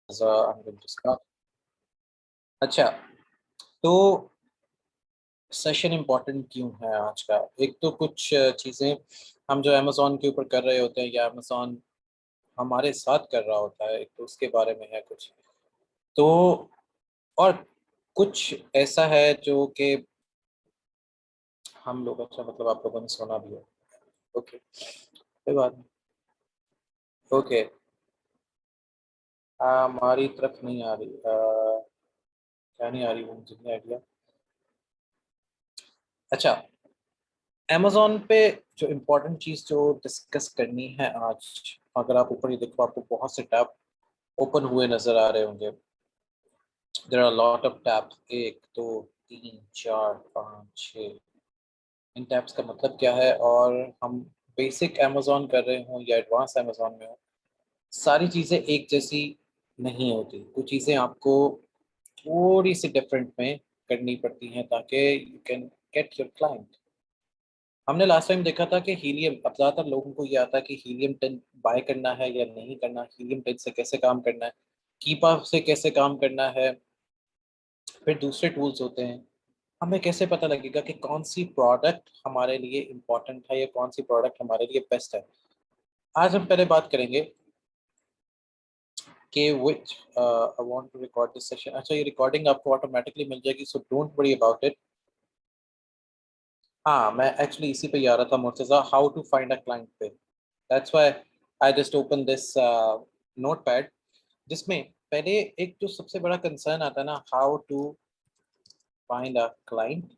I'm going to start. अच्छा, तो session important क्यों है आज का? एक तो कुछ चीज़ें हम जो अमेज़ॉन के ऊपर कर रहे होते हैं या अमेज़ॉन हमारे साथ कर रहा होता है, एक तो उसके बारे में है कुछ। तो और कुछ ऐसा है जो कि हम लोग अच्छा मतलब आप लोगों ने सुना भी हो। ओके, कोई बात नहीं। ओके, हमारी तरफ नहीं आ रही। क्या नहीं आ रही वो मुझे नहीं आइडिया। अच्छा, अमेज़न पे जो इम्पोर्टेंट चीज़ जो डिस्कस करनी है आज, अगर आप ऊपर ही देखो आपको बहुत से टैब ओपन हुए नज़र आ रहे होंगे। There are lot of tabs, 1 2 3 4 5 6। इन टैब्स का मतलब क्या है? और हम बेसिक अमेज़न कर रहे हों या एडवांस अमेज़न में हो, सारी चीज़ें एक जैसी नहीं होती। कुछ चीज़ें आपको थोड़ी सी डिफरेंट में करनी पड़ती हैं ताकि you can get your client. हमने लास्ट टाइम देखा था कि हीलियम, अब ज़्यादातर लोगों को ये आता है कि हीलियम 10 बाय करना है या नहीं करना, हीलियम 10 से कैसे काम करना है, कीपा से कैसे काम करना है, फिर दूसरे टूल्स होते हैं। हमें कैसे पता लगेगा कि कौन सी प्रोडक्ट हमारे लिए इम्पोर्टेंट है या कौन सी प्रोडक्ट हमारे लिए बेस्ट है? आज हम पहले बात करेंगे कि which I want to record this session. अच्छा, ये रिकॉर्डिंग आपको ऑटोमेटिकली मिल जाएगी, so don't worry about it. हाँ, मैं एक्चुअली इसी पे ही आ रहा था Murtaza, how to find a client पे। That's why I just open this notepad, जिसमें पहले एक जो सबसे बड़ा कंसर्न आता है ना, how to find a client.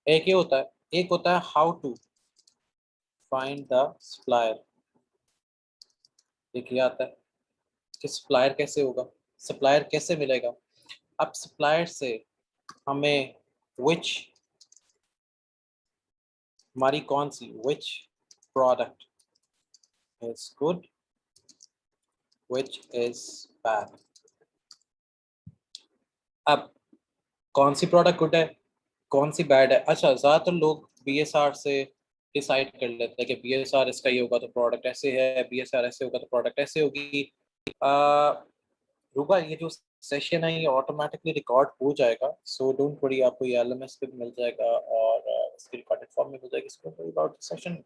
एक ये होता है, एक होता है how to find the supplier. एक ये आता है कि सप्लायर कैसे होगा, सप्लायर कैसे मिलेगा। अब सप्लायर से हमें विच, हमारी कौन सी which product is good, which is bad. अब कौन सी प्रोडक्ट गुड है, कौन सी बैड है? अच्छा, ज़्यादातर लोग बीएसआर से डिसाइड कर लेते हैं कि बीएसआर इसका ये होगा तो प्रोडक्ट ऐसे है, बीएसआर ऐसे होगा तो प्रोडक्ट ऐसे होगी। रूबा, ये जो सेशन है ये ऑटोमेटिकली रिकॉर्ड हो जाएगा, सो डोंट वरी, आपको ये एलएमएस पे मिल जाएगा और इसकी रिकॉर्डेड फॉर्म में मिल जाएगी। इसको वरी अबाउट सेशन,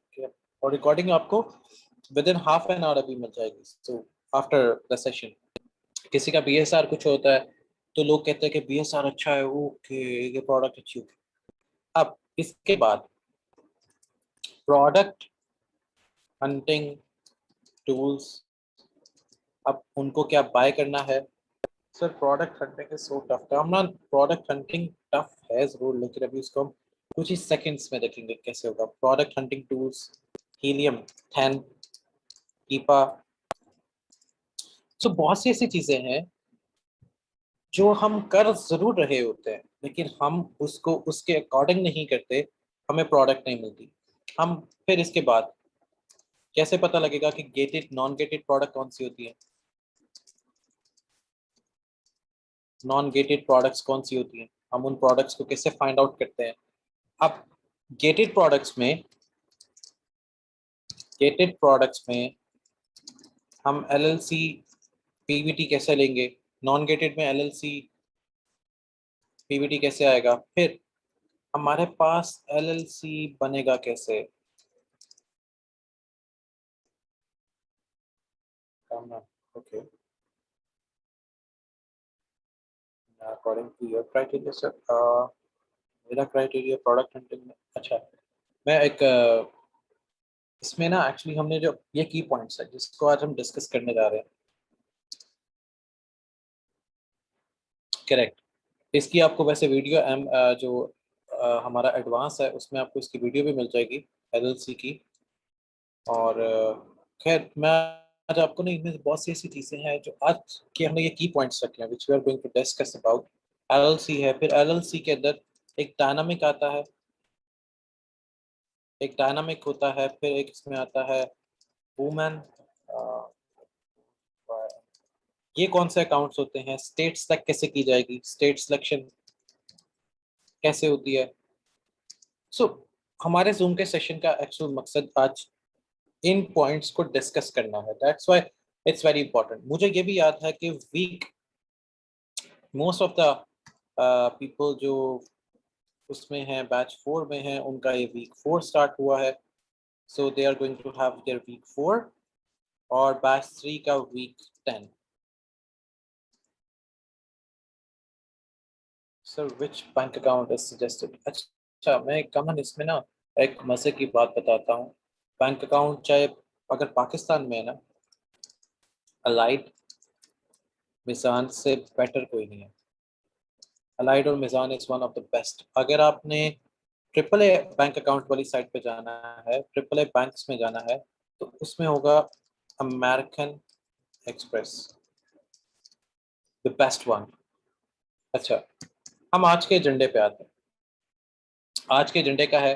और रिकॉर्डिंग आपको with in half an hour अभी मिल जाएगी। सो आफ्टर द सेशन किसी का बीएसआर कुछ होता है तो लोग कहते हैं कि बीएसआर अच्छा है, ओके ये प्रोडक्ट अच्छी होगी। अब इसके बाद प्रोडक्ट हंटिंग टूल्स, अब उनको क्या बाय करना है? Sir, product hunting is so tough काम ना। प्रोडक्ट हंटिंग टफ है जरूर, लेकिन अभी उसको हम कुछ ही सेकंड्स में देखेंगे कैसे होगा। Product hunting tools, helium 10, कीपा। सो बहुत सी ऐसी चीजें हैं जो हम कर जरूर रहे होते हैं, लेकिन हम उसको उसके अकॉर्डिंग नहीं करते, हमें प्रोडक्ट नहीं मिलती। हम फिर इसके बाद कैसे पता लगेगा कि गेटेड नॉन गेटेड प्रोडक्ट कौन सी होती है, नॉन गेटेड प्रोडक्ट्स कौन सी होती हैं? हम उन प्रोडक्ट्स को कैसे फाइंड आउट करते हैं? अब गेटेड प्रोडक्ट्स में गेटेड प्रोडक्ट्स में हम एलएलसी पीवीटी कैसे लेंगे? नॉन गेटेड में एलएलसी पीवीटी कैसे आएगा? फिर हमारे पास एलएलसी बनेगा कैसे? Okay, according to your criteria sir. मेरा क्राइटेरिया प्रोडक्ट हंटिंग में, अच्छा, मैं एक इसमें ना एक्चुअली हमने जो ये की पॉइंट्स है जिसको आज हम डिस्कस करने जा रहे हैं, करेक्ट। इसकी आपको वैसे वीडियो जो हमारा एडवांस है उसमें आपको इसकी वीडियो भी मिल जाएगी एलएलसी की। और खैर मैं आज आपको ना इनमें से बहुत सी ऐसी चीज़ें हैं जो आज के हमने ये की पॉइंट्स रखे हैं which we are going to discuss about. LLC है, फिर एलएलसी के अंदर एक डायनामिक आता है, एक डायनामिक होता है, फिर एक इसमें आता है वुमेन। ये कौन से अकाउंट्स होते हैं? स्टेट सेलेक्ट कैसे की जाएगी, स्टेट सिलेक्शन कैसे होती है? सो हमारे जूम के सेशन का एक्चुअल मकसद आज इन पॉइंट्स को डिस्कस करना है। That's why it's very important. मुझे ये भी याद है कि week most of the people जो उसमें हैं बैच 4 में हैं, उनका ये वीक 4 स्टार्ट हुआ है, so they are going to have their week 4, और बैच 3 का week 10। Sir which bank account is suggested? अच्छा, मैं कमन इसमें ना एक मजे की बात बताता हूँ। बैंक अकाउंट चाहे अगर पाकिस्तान में है ना, अलाइड मिजान से बेटर कोई नहीं है। अलाइड और Meezan is one of the best. अगर आपने ट्रिपल ए बैंक अकाउंट वाली साइट पे जाना है, ट्रिपल ए बैंक्स में जाना है, तो उसमें होगा American express, the best one. अच्छा, हम आज के एजेंडे पे आते हैं। आज के एजेंडे का है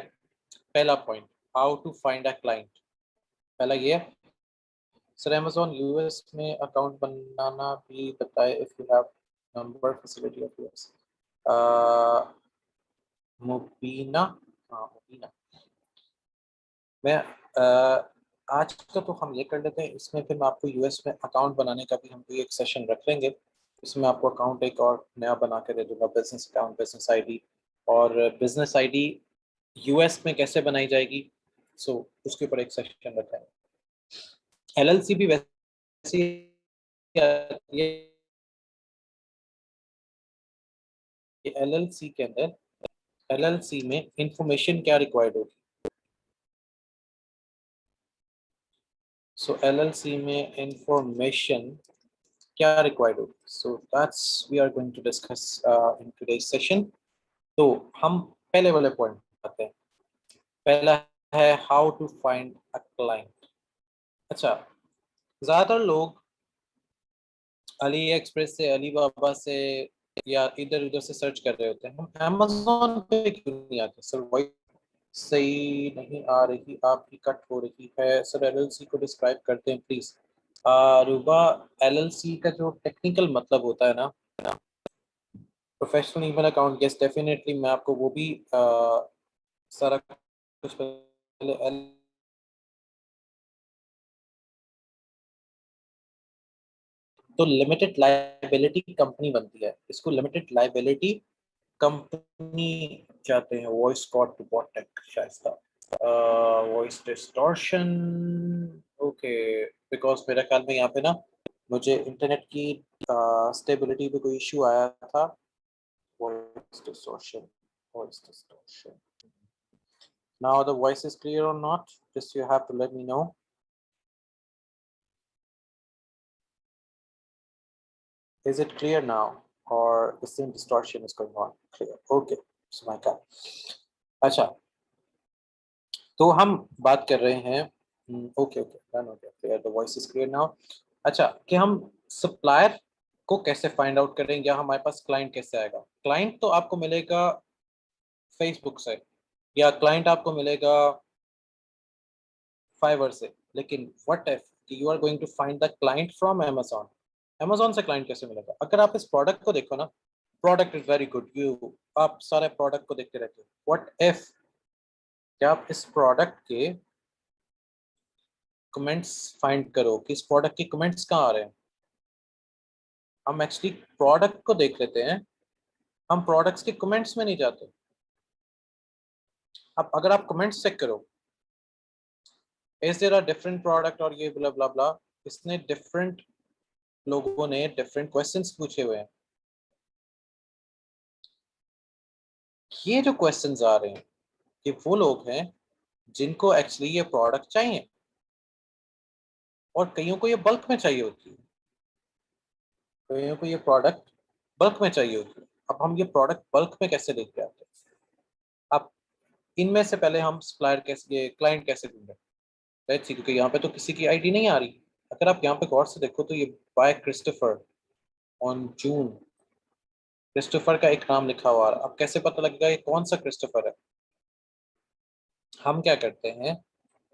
पहला point, how to find a client. पहला ये है, सर अमेजोन यूएस में अकाउंट बनाना भी बताए, if you have number facility of US. Mubina, हाँ मुबीना। मैं आज का तो हम ये कर लेते हैं, इसमें फिर मैं आपको यूएस में अकाउंट बनाने का भी हम कोई एक सेशन रख लेंगे। इसमें आपको अकाउंट एक और नया बना के दे दूंगा, बिजनेस अकाउंट, बिजनेस आईडी। और बिजनेस आईडी यूएस में कैसे बनाई जाएगी, सो उसके ऊपर एक सेशन रखा है। एलएलसी भी वैसे ही आती है। एलएलसी के अंदर, एलएलसी में इंफॉर्मेशन क्या रिक्वायर्ड होगी? सो एलएलसी में इंफॉर्मेशन क्या रिक्वायर्ड होगी, so that's we are going to discuss in today's session. तो हम पहले वाले पॉइंट आते हैं। पहला है how to find a client. अच्छा, ज्यादातर लोग अली एक्सप्रेस से, अली बाबा से, या इधर उधर से सर्च कर रहे होते हैं। हम अमेजोन पे क्यों नहीं आते? सर वही सही नहीं आ रही, आपकी कट हो रही है। सर एलएलसी को डिस्क्राइब करते हैं प्लीज। रूबा, एलएलसी का जो टेक्निकल मतलब होता है ना, professional email account, yes definitely मैं आपको वो भी सारा कुछ पहले तो लिमिटेड लाइबिलिटी कंपनी बनती है, इसको लिमिटेड लाइबिलिटी कंपनी चाहते हैं। Voice code to bot tech शायद, वॉइस डिस्टॉर्शन, ओके। बिकॉज मेरे ख्याल में यहाँ पे ना मुझे इंटरनेट की स्टेबिलिटी पे कोई इशू आया था। Voice distortion, voice distortion. Now the voice is clear or not? Just you have to let me know. Is it clear now, or the same distortion is going on? Clear. Okay. So my God. अच्छा, तो हम बात कर रहे हैं, okay okay done हो गया, clear, the voice is clear now. अच्छा, कि हम सप्लायर को कैसे फाइंड आउट करें, या हमारे पास क्लाइंट कैसे आएगा? क्लाइंट तो आपको मिलेगा फेसबुक से, या क्लाइंट आपको मिलेगा फाइवर से, लेकिन what if you are going to find the client from Amazon? Amazon से क्लाइंट कैसे मिलेगा? अगर आप इस प्रोडक्ट को देखो ना, product is very good, you आप सारे प्रोडक्ट को देखते रहते हो। व्हाट इफ क्या आप इस प्रोडक्ट के कमेंट्स फाइंड करो कि इस प्रोडक्ट के कमेंट्स कहाँ आ रहे हैं? हम एक्चुअली प्रोडक्ट को देख लेते हैं, हम प्रोडक्ट्स के कमेंट्स में नहीं जाते। अब अगर आप कमेंट्स चेक करो, is there a different product और ये ब्ला ब्ला ब्ला, इसने डिफरेंट लोगों ने डिफरेंट क्वेश्चंस पूछे हुए हैं। ये जो क्वेश्चंस आ रहे हैं, ये वो लोग हैं जिनको एक्चुअली ये प्रोडक्ट चाहिए, और कईयों को ये बल्क में चाहिए होती है, कईयों को ये प्रोडक्ट बल्क में चाहिए होती है। अब हम ये प्रोडक्ट बल्क में कैसे लेके आते हैं? अब इनमें से पहले हम सप्लायर कैसे, ये क्लाइंट कैसे ढूंढें? लेट्स सी, क्योंकि यहाँ पे तो किसी की आईडी नहीं आ रही। अगर आप यहाँ पे गौर से देखो तो ये bye Christopher on June, Christopher का एक नाम लिखा हुआ है। अब कैसे पता लगेगा ये कौन सा क्रिस्टोफर है? हम क्या करते हैं,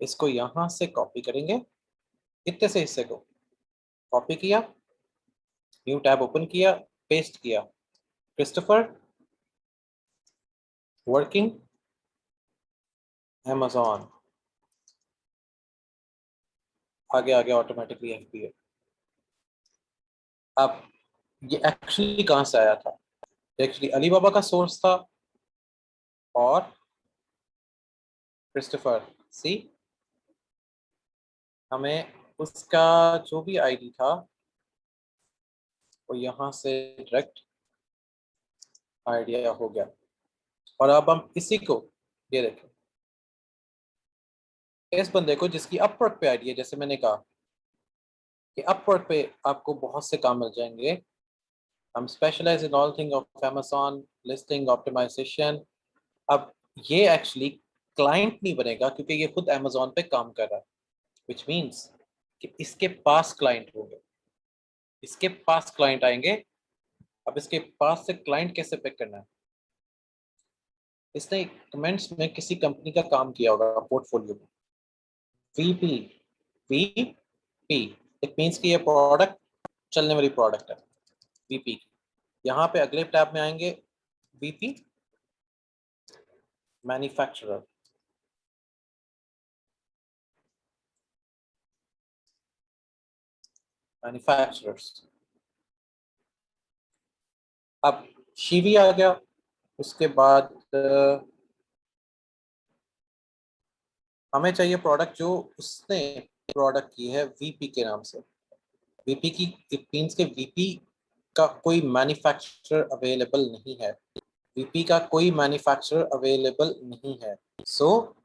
इसको यहाँ से कॉपी करेंगे, इतने से हिस्से को कॉपी किया, न्यू टैब ओपन किया, पेस्ट किया, क्रिस्टोफर वर्किंग अमेजोन, आगे आगे ऑटोमेटिकली एफपीए। अब ये एक्चुअली कहाँ से आया था? एक्चुअली अलीबाबा का सोर्स था और क्रिस्टोफर सी, हमें उसका जो भी आईडी था वो यहाँ से डायरेक्ट आइडिया हो गया। और अब हम इसी को, ये देखें, इस बंदे को जिसकी अपवर्क पे आईडी है, जैसे मैंने कहा कि अपवर्क पे आपको बहुत से काम मिल जाएंगे। हम specialize in all thing of Amazon listing optimization. अब ये एक्चुअली क्लाइंट नहीं बनेगा क्योंकि ये खुद Amazon पे काम कर रहा है, विच मीन्स कि इसके पास क्लाइंट होंगे, इसके पास क्लाइंट आएंगे। अब इसके पास से क्लाइंट कैसे पिक करना है? इसने कमेंट्स में किसी कंपनी का काम किया होगा पोर्टफोलियो में, वीपी, वीपी, इट मीन्स कि ये प्रोडक्ट चलने वाली प्रोडक्ट है, वीपी। यहाँ पे अगले टैब में आएंगे, वीपी मैन्युफैक्चरर, मैन्युफैक्चरर्स। अब शीवी आ गया, उसके बाद हमें चाहिए प्रोडक्ट जो उसने प्रोडक्ट की है वीपी के नाम से। वीपी की, इट मीन्स के वीपी का कोई मैन्युफैक्चरर अवेलेबल नहीं है, वीपी का कोई मैन्युफैक्चरर अवेलेबल नहीं है। सो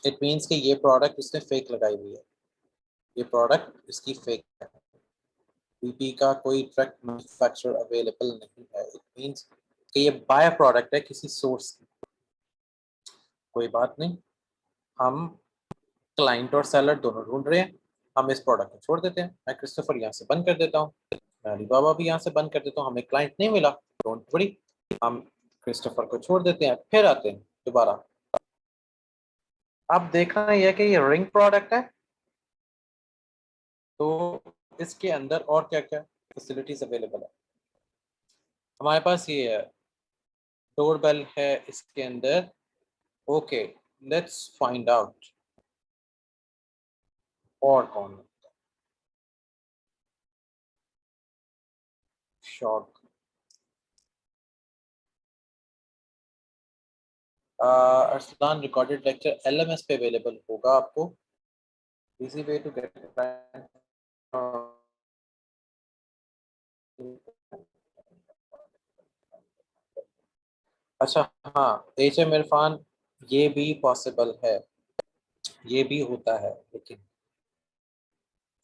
इट मीन्स कि ये प्रोडक्ट उसने फेक लगाई हुई है, ये प्रोडक्ट इसकी फेक है, वीपी का कोई डायरेक्ट मैन्युफैक्चरर अवेलेबल नहीं है। इट मीन्स कि ये बाय प्रोडक्ट है किसी सोर्स की। कोई बात नहीं, हम क्लाइंट और सेलर दोनों ढूंढ रहे हैं, हम इस प्रोडक्ट को छोड़ देते हैं। मैं क्रिस्टोफर यहाँ से बंद कर देता हूँ, मैं अलीबाबा भी यहाँ से बंद कर देता हूँ। हमें क्लाइंट नहीं मिला, डोंट वरी, हम क्रिस्टोफर को छोड़ देते हैं, फिर आते हैं दोबारा। अब देखना यह है कि ये रिंग प्रोडक्ट है, तो इसके अंदर और क्या क्या फैसिलिटीज अवेलेबल है। हमारे पास ये है, डोरबेल है इसके अंदर। ओके, लेट्स फाइंड आउट और कौन है। Short, Arsalan recorded lecture LMS पे अवेलेबल होगा आपको। इजी वे टू गेट, अच्छा हाँ, एच एम इरफान, ये भी पॉसिबल है, ये भी होता है। लेकिन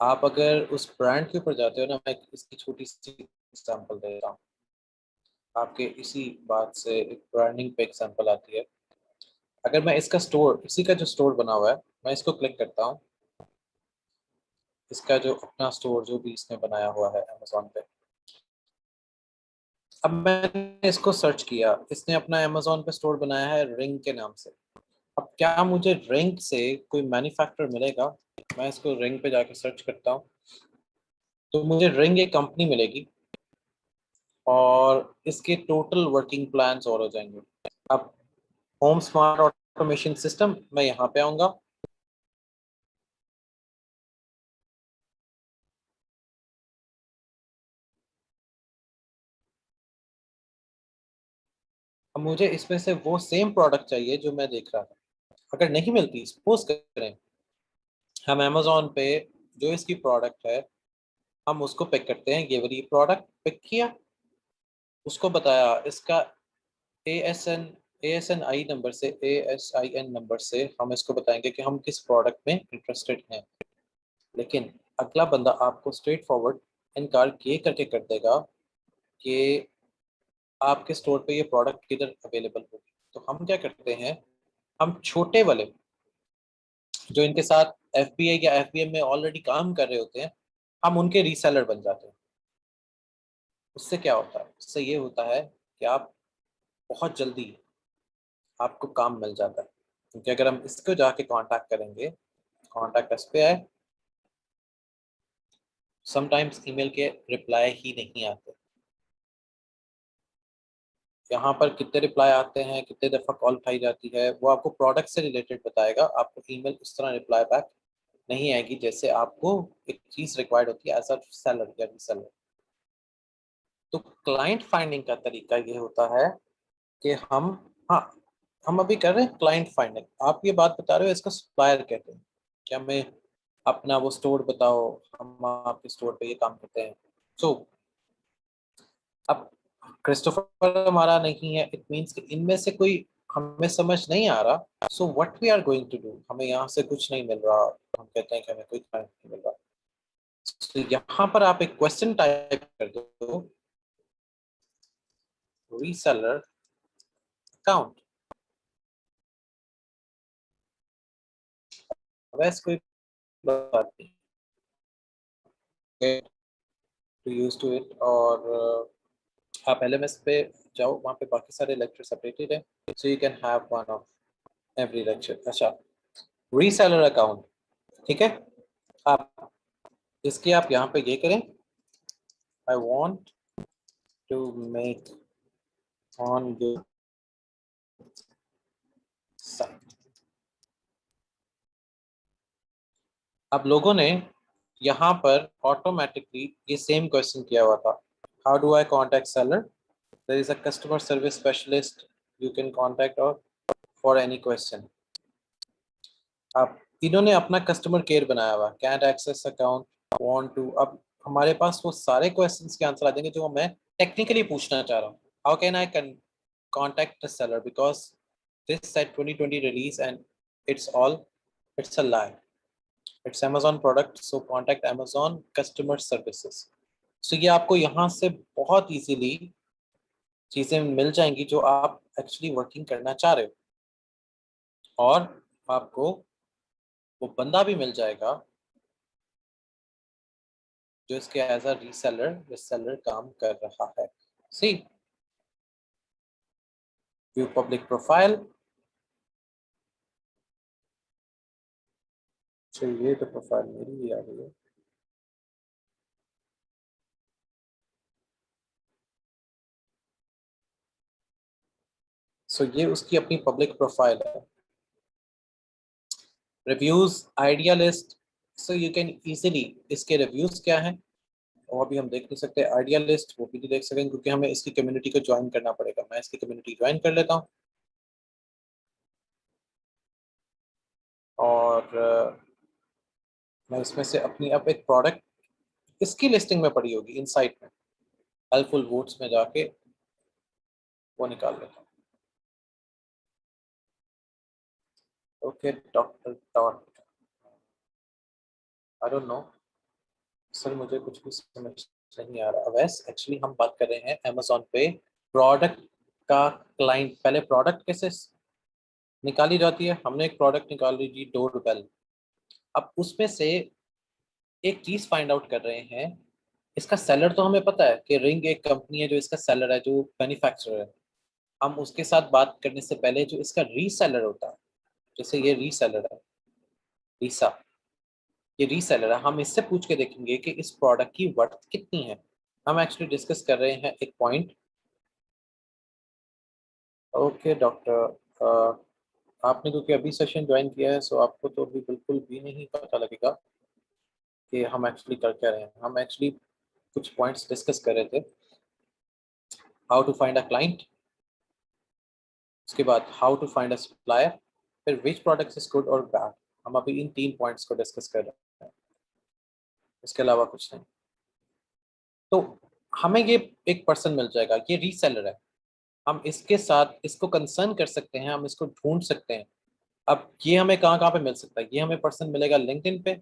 आप अगर उस ब्रांड के ऊपर जाते हो ना, मैं इसकी छोटी सी एग्जांपल दे रहा हूँ आपके इसी बात से, एक ब्रांडिंग पे एग्जांपल आती है। अगर मैं इसका स्टोर, इसी का जो स्टोर बना हुआ है, मैं इसको क्लिक करता हूँ, इसका जो अपना स्टोर जो भी इसने बनाया हुआ है अमेजोन पे। अब मैंने इसको सर्च किया, इसने अपना अमेजोन पे स्टोर बनाया है रिंग के नाम से। अब क्या मुझे रिंग से कोई मैन्युफैक्चरर मिलेगा? मैं इसको रिंग पे जाके सर्च करता हूँ, तो मुझे रिंग एक कंपनी मिलेगी और इसके टोटल वर्किंग प्लान्स और हो जाएंगे। अब होम स्मार्ट ऑटोमेशन सिस्टम, मैं यहाँ पे आऊँगा। अब मुझे इसमें से वो सेम प्रोडक्ट चाहिए जो मैं देख रहा था। अगर नहीं मिलती, सपोज करें हम अमेजोन पे जो इसकी प्रोडक्ट है, हम उसको पिक करते हैं, ये वाली प्रोडक्ट पिक किया, उसको बताया इसका A S N I number से, ASIN नंबर से हम इसको बताएंगे कि हम किस प्रोडक्ट में इंटरेस्टेड हैं। लेकिन अगला बंदा आपको स्ट्रेट फॉरवर्ड इनकार ये करके कर देगा कि आपके स्टोर पे ये प्रोडक्ट किधर अवेलेबल होगी। तो हम क्या करते हैं, हम छोटे वाले जो इनके साथ FBA या FBM में ऑलरेडी काम कर रहे होते हैं, हम उनके रीसेलर बन जाते हैं। उससे क्या होता है? उससे ये होता है कि आप बहुत जल्दी आपको काम मिल जाता है, क्योंकि अगर हम इसको जाके कांटेक्ट करेंगे, कांटेक्ट अस पे आए, समटाइम्स ईमेल के रिप्लाई ही नहीं आते। यहाँ पर कितने रिप्लाई आते हैं, कितने दफ़ा कॉल उठाई जाती है, वो आपको प्रोडक्ट से रिलेटेड बताएगा, आपको ईमेल उस तरह रिप्लाई बैक नहीं आएगी जैसे आपको एक चीज रिक्वायर्ड होती है एज अ सेलर या रीसेलर। तो क्लाइंट फाइंडिंग का तरीका ये होता है कि हाँ हम अभी कर रहे हैं क्लाइंट फाइंडिंग। आप ये बात बता रहे हो, इसका सप्लायर कहते हैं कि हमें अपना वो स्टोर बताओ, हम आपके स्टोर पे ये काम करते हैं। सो अब क्रिस्टोफर हमारा नहीं है, इट मीन्स कि इनमें से कोई हमें समझ नहीं आ रहा। So what we are going to do, हमें यहाँ से कुछ नहीं मिल रहा, हम कहते हैं कि हमें कोई क्लाइंट नहीं मिल रहा। तो यहाँ पर आप एक क्वेश्चन टाइप कर दो, रीसेलर अकाउंट। वैसे कोई बात नहीं, टू यूज टू इट। और आप LMS पे जाओ, वहाँ पे बाकी सारे लेक्चर अपडेटेड है, so you can have one of every lecture. अच्छा, रीसेलर अकाउंट, ठीक है। आप इसके आप यहाँ पे ये करें, I want to make on your site. अब लोगों ने यहाँ पर ऑटोमेटिकली ये सेम क्वेश्चन किया हुआ था, how do I contact seller, there is a customer service specialist you can contact और फॉर एनी क्वेश्चन। अब इन्होंने अपना कस्टमर केयर बनाया हुआ, can't access account, want to. अब हमारे पास वो सारे क्वेश्चंस के आंसर आ जाएंगे जो मैं टेक्निकली पूछना चाह रहा हूँ। How can I contact the seller because this said 2020 release and it's a lie, it's Amazon product, so contact Amazon customer services। so ये आपको यहाँ से बहुत इजीली चीजें मिल जाएंगी जो आप एक्चुअली वर्किंग करना चाह रहे हो, और आपको वो बंदा भी मिल जाएगा जो इसके एज अ रीसेलर काम कर रहा है। सी, व्यू पब्लिक प्रोफाइल। ये तो प्रोफाइल मेरी ही आ गई है। ये उसकी अपनी पब्लिक प्रोफाइल है। Reviews, idea list, so you can easily, इसके रिव्यूज क्या हैं वो भी हम देख नहीं सकते, आइडिया लिस्ट वो भी नहीं देख सकेंगे क्योंकि हमें इसकी कम्युनिटी को ज्वाइन करना पड़ेगा। मैं इसकी कम्युनिटी ज्वाइन कर लेता हूँ और मैं इसमें से अपनी अब एक प्रोडक्ट इसकी लिस्टिंग में पड़ी होगी इनसाइट में, हेल्पफुल वोट्स में जाके वो निकाल लेता हूँ। Okay, doctor dot, I don't know sir, मुझे कुछ भी समझ नहीं आ रहा। वैसे एक्चुअली हम बात कर रहे हैं अमेजोन पे प्रोडक्ट का क्लाइंट। पहले प्रोडक्ट कैसे निकाली जाती है, हमने एक प्रोडक्ट निकाल ली जी, डोर बेल। अब उसमें से एक चीज फाइंड आउट कर रहे हैं, इसका सेलर तो हमें पता है कि रिंग एक कंपनी है जो इसका सेलर है, जो मैन्युफैक्चरर है। हम उसके साथ बात करने से पहले जो इसका रीसेलर होता है, जैसे ये रीसेलर है, रीसा, ये रीसेलर है, हम इससे पूछ के देखेंगे कि इस प्रोडक्ट की वर्थ कितनी है। हम एक्चुअली डिस्कस कर रहे हैं एक पॉइंट। ओके डॉक्टर, आपने क्योंकि अभी सेशन ज्वाइन किया है, सो आपको तो अभी बिल्कुल भी नहीं पता लगेगा कि हम एक्चुअली कर क्या रहे हैं। हम एक्चुअली कुछ पॉइंट्स डिस्कस कर रहे थे, how to find a client, उसके बाद how to find a supplier, फिर विच प्रोडक्ट इज गुड और बैड। हम अभी इन 3 पॉइंट्स को डिस्कस कर रहे हैं, इसके अलावा कुछ नहीं। तो हमें ये एक पर्सन मिल जाएगा, ये रीसेलर है, हम इसके साथ इसको कंसर्न कर सकते हैं, हम इसको ढूंढ सकते हैं। अब ये हमें कहाँ कहाँ पे मिल सकता है, ये हमें पर्सन मिलेगा लिंक्डइन पे,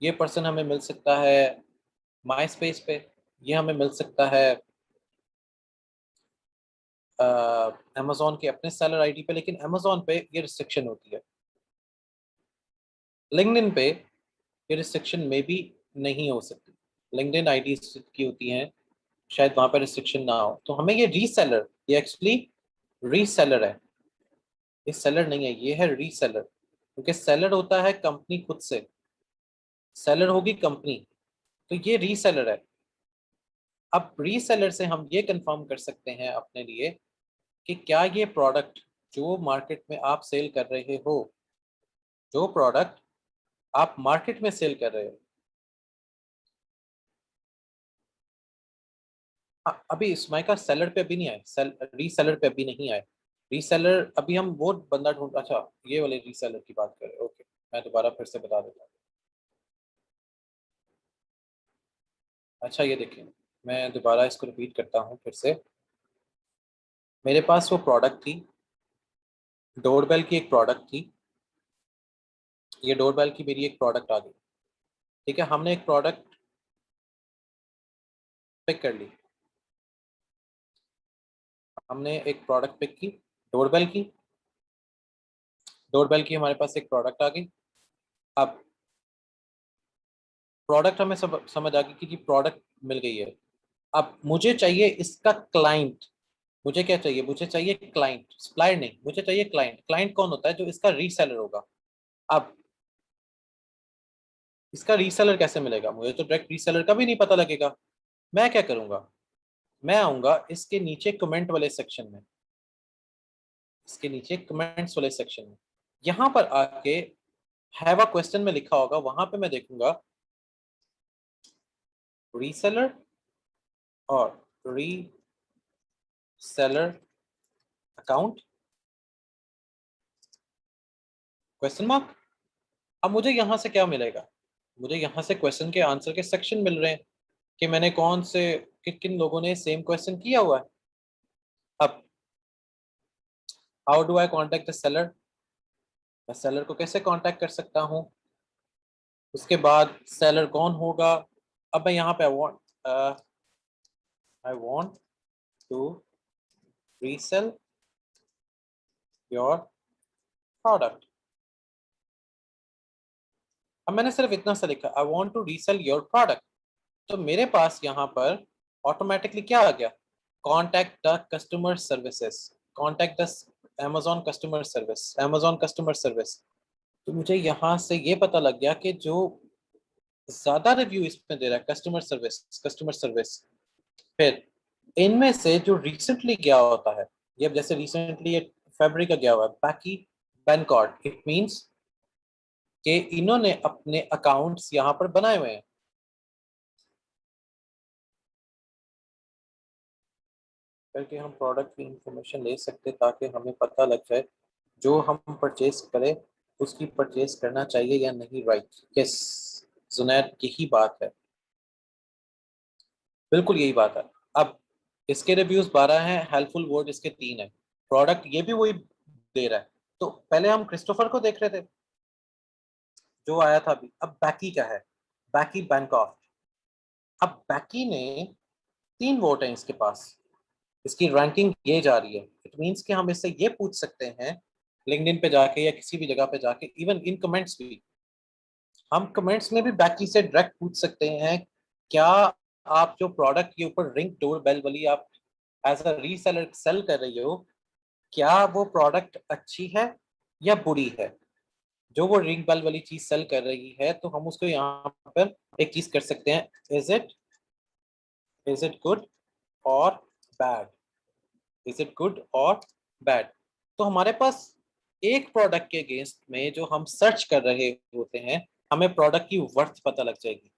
ये पर्सन हमें मिल सकता है माई स्पेस पे, ये हमें मिल सकता है अमेजोन के अपने सेलर आईडी पे। लेकिन अमेजोन पे ये रिस्ट्रिक्शन होती है, लिंक्डइन पे ये रिस्ट्रिक्शन में भी नहीं हो सकती। लिंक्डइन आईडी की होती हैं, शायद वहां पर रिस्ट्रिक्शन ना हो। तो हमें ये रीसेलर, ये एक्चुअली रीसेलर है, ये सेलर नहीं है, ये है रीसेलर। क्योंकि सेलर होता है कंपनी खुद से, सेलर होगी कंपनी, तो ये रीसेलर है। अब रीसेलर से हम ये कंफर्म कर सकते हैं अपने लिए कि क्या ये प्रोडक्ट जो मार्केट में आप सेल कर रहे हो, जो प्रोडक्ट आप मार्केट में सेल कर रहे हो। हाँ, अभी इसमाइका सेलर पे अभी नहीं आए, रीसेलर पे अभी नहीं आए। रीसेलर अभी हम वो बंदा ढूंढ, अच्छा ये वाले रीसेलर की बात कर रहे हो, ओके। मैं दोबारा फिर से बता देता हूँ। अच्छा ये देखिए, मैं दोबारा इसको रिपीट करता हूँ फिर से। मेरे पास वो प्रोडक्ट थी, डोरबेल की एक प्रोडक्ट थी। ये डोरबेल की मेरी एक प्रोडक्ट आ गई। ठीक है, हमने एक प्रोडक्ट पिक कर ली। हमने एक प्रोडक्ट पिक की, डोरबेल की। डोरबेल की हमारे पास एक प्रोडक्ट आ गई। अब प्रोडक्ट हमें सब समझ आ गई कि प्रोडक्ट मिल गई है। अब मुझे चाहिए इसका क्लाइंट। मुझे क्या चाहिए? मुझे चाहिए क्लाइंट, सप्लायर नहीं, मुझे चाहिए क्लाइंट। क्लाइंट कौन होता है? जो इसका रीसेलर होगा। अब इसका रीसेलर कैसे मिलेगा? मुझे तो डायरेक्ट रीसेलर का भी नहीं पता लगेगा। मैं क्या करूंगा? मैं आऊंगा इसके नीचे कमेंट वाले सेक्शन में। इसके नीचे कमेंट्स वाले सेक्शन में यहां पर आके हैव अ क्वेश्चन में लिखा होगा, वहां पे मैं देखूंगा रीसेलर और रीसेलर अकाउंट क्वेश्चन मार्क। अब मुझे यहाँ से क्या मिलेगा? मुझे यहाँ से क्वेश्चन के आंसर के सेक्शन मिल रहे हैं कि मैंने कौन से, किन किन लोगों ने सेम क्वेश्चन किया हुआ है। अब how do I contact the seller? मैं सेलर को कैसे कांटेक्ट कर सकता हूँ? उसके बाद सेलर कौन होगा? अब मैं यहाँ पे I want to resell your product. अब मैंने सिर्फ इतना सा लिखा, I want to resell your product. तो मेरे पास यहाँ पर ऑटोमेटिकली क्या आ गया? Contact the customer services, contact the Amazon customer service, Amazon customer service. तो मुझे यहाँ से ये पता लग गया कि जो ज्यादा रिव्यू इसमें दे रहा है कस्टमर सर्विस, कस्टमर सर्विस। फिर इनमें से जो रिसेंटली गया होता है, ये जैसे रिसेंटली ये फरवरी का गया हुआ है, बाकी बैनकॉर्ड, इट मींस कि इन्होंने अपने अकाउंट्स यहाँ पर बनाए हुए हैं। करके हम प्रोडक्ट की इंफॉर्मेशन ले सकते ताकि हमें पता लग जाए जो हम परचेज करें उसकी परचेज करना चाहिए या नहीं। राइट, यस जुनैद, यही बात है, बिल्कुल यही बात है। अब इसके रिव्यूज 12 हैं, हेल्पफुल वर्ड इसके 3 है, प्रोडक्ट ये भी वही दे रहा है। तो पहले हम क्रिस्टोफर को देख रहे थे जो आया था अभी। अब बैकी का है, बैकी बैंकॉफ। अब बैकी ने 3 वोट हैं इसके पास, इसकी रैंकिंग ये जा रही है। इट मीन्स कि हम इससे ये पूछ सकते हैं लिंक्डइन पे जाके या किसी भी जगह पे जाके, इवन इन कमेंट्स भी, हम कमेंट्स में भी बैकी से डायरेक्ट पूछ सकते हैं क्या आप जो प्रोडक्ट के ऊपर रिंग डोर बेल वाली आप एज अ रीसेलर सेल कर रही हो, क्या वो प्रोडक्ट अच्छी है या बुरी है? जो वो रिंग बेल वाली चीज सेल कर रही है तो हम उसको यहाँ पर एक चीज कर सकते हैं, इज इट गुड और बैड? इज इट गुड और बैड? तो हमारे पास एक प्रोडक्ट के अगेंस्ट में जो हम सर्च कर रहे होते हैं, हमें प्रोडक्ट की वर्थ पता लग जाएगी।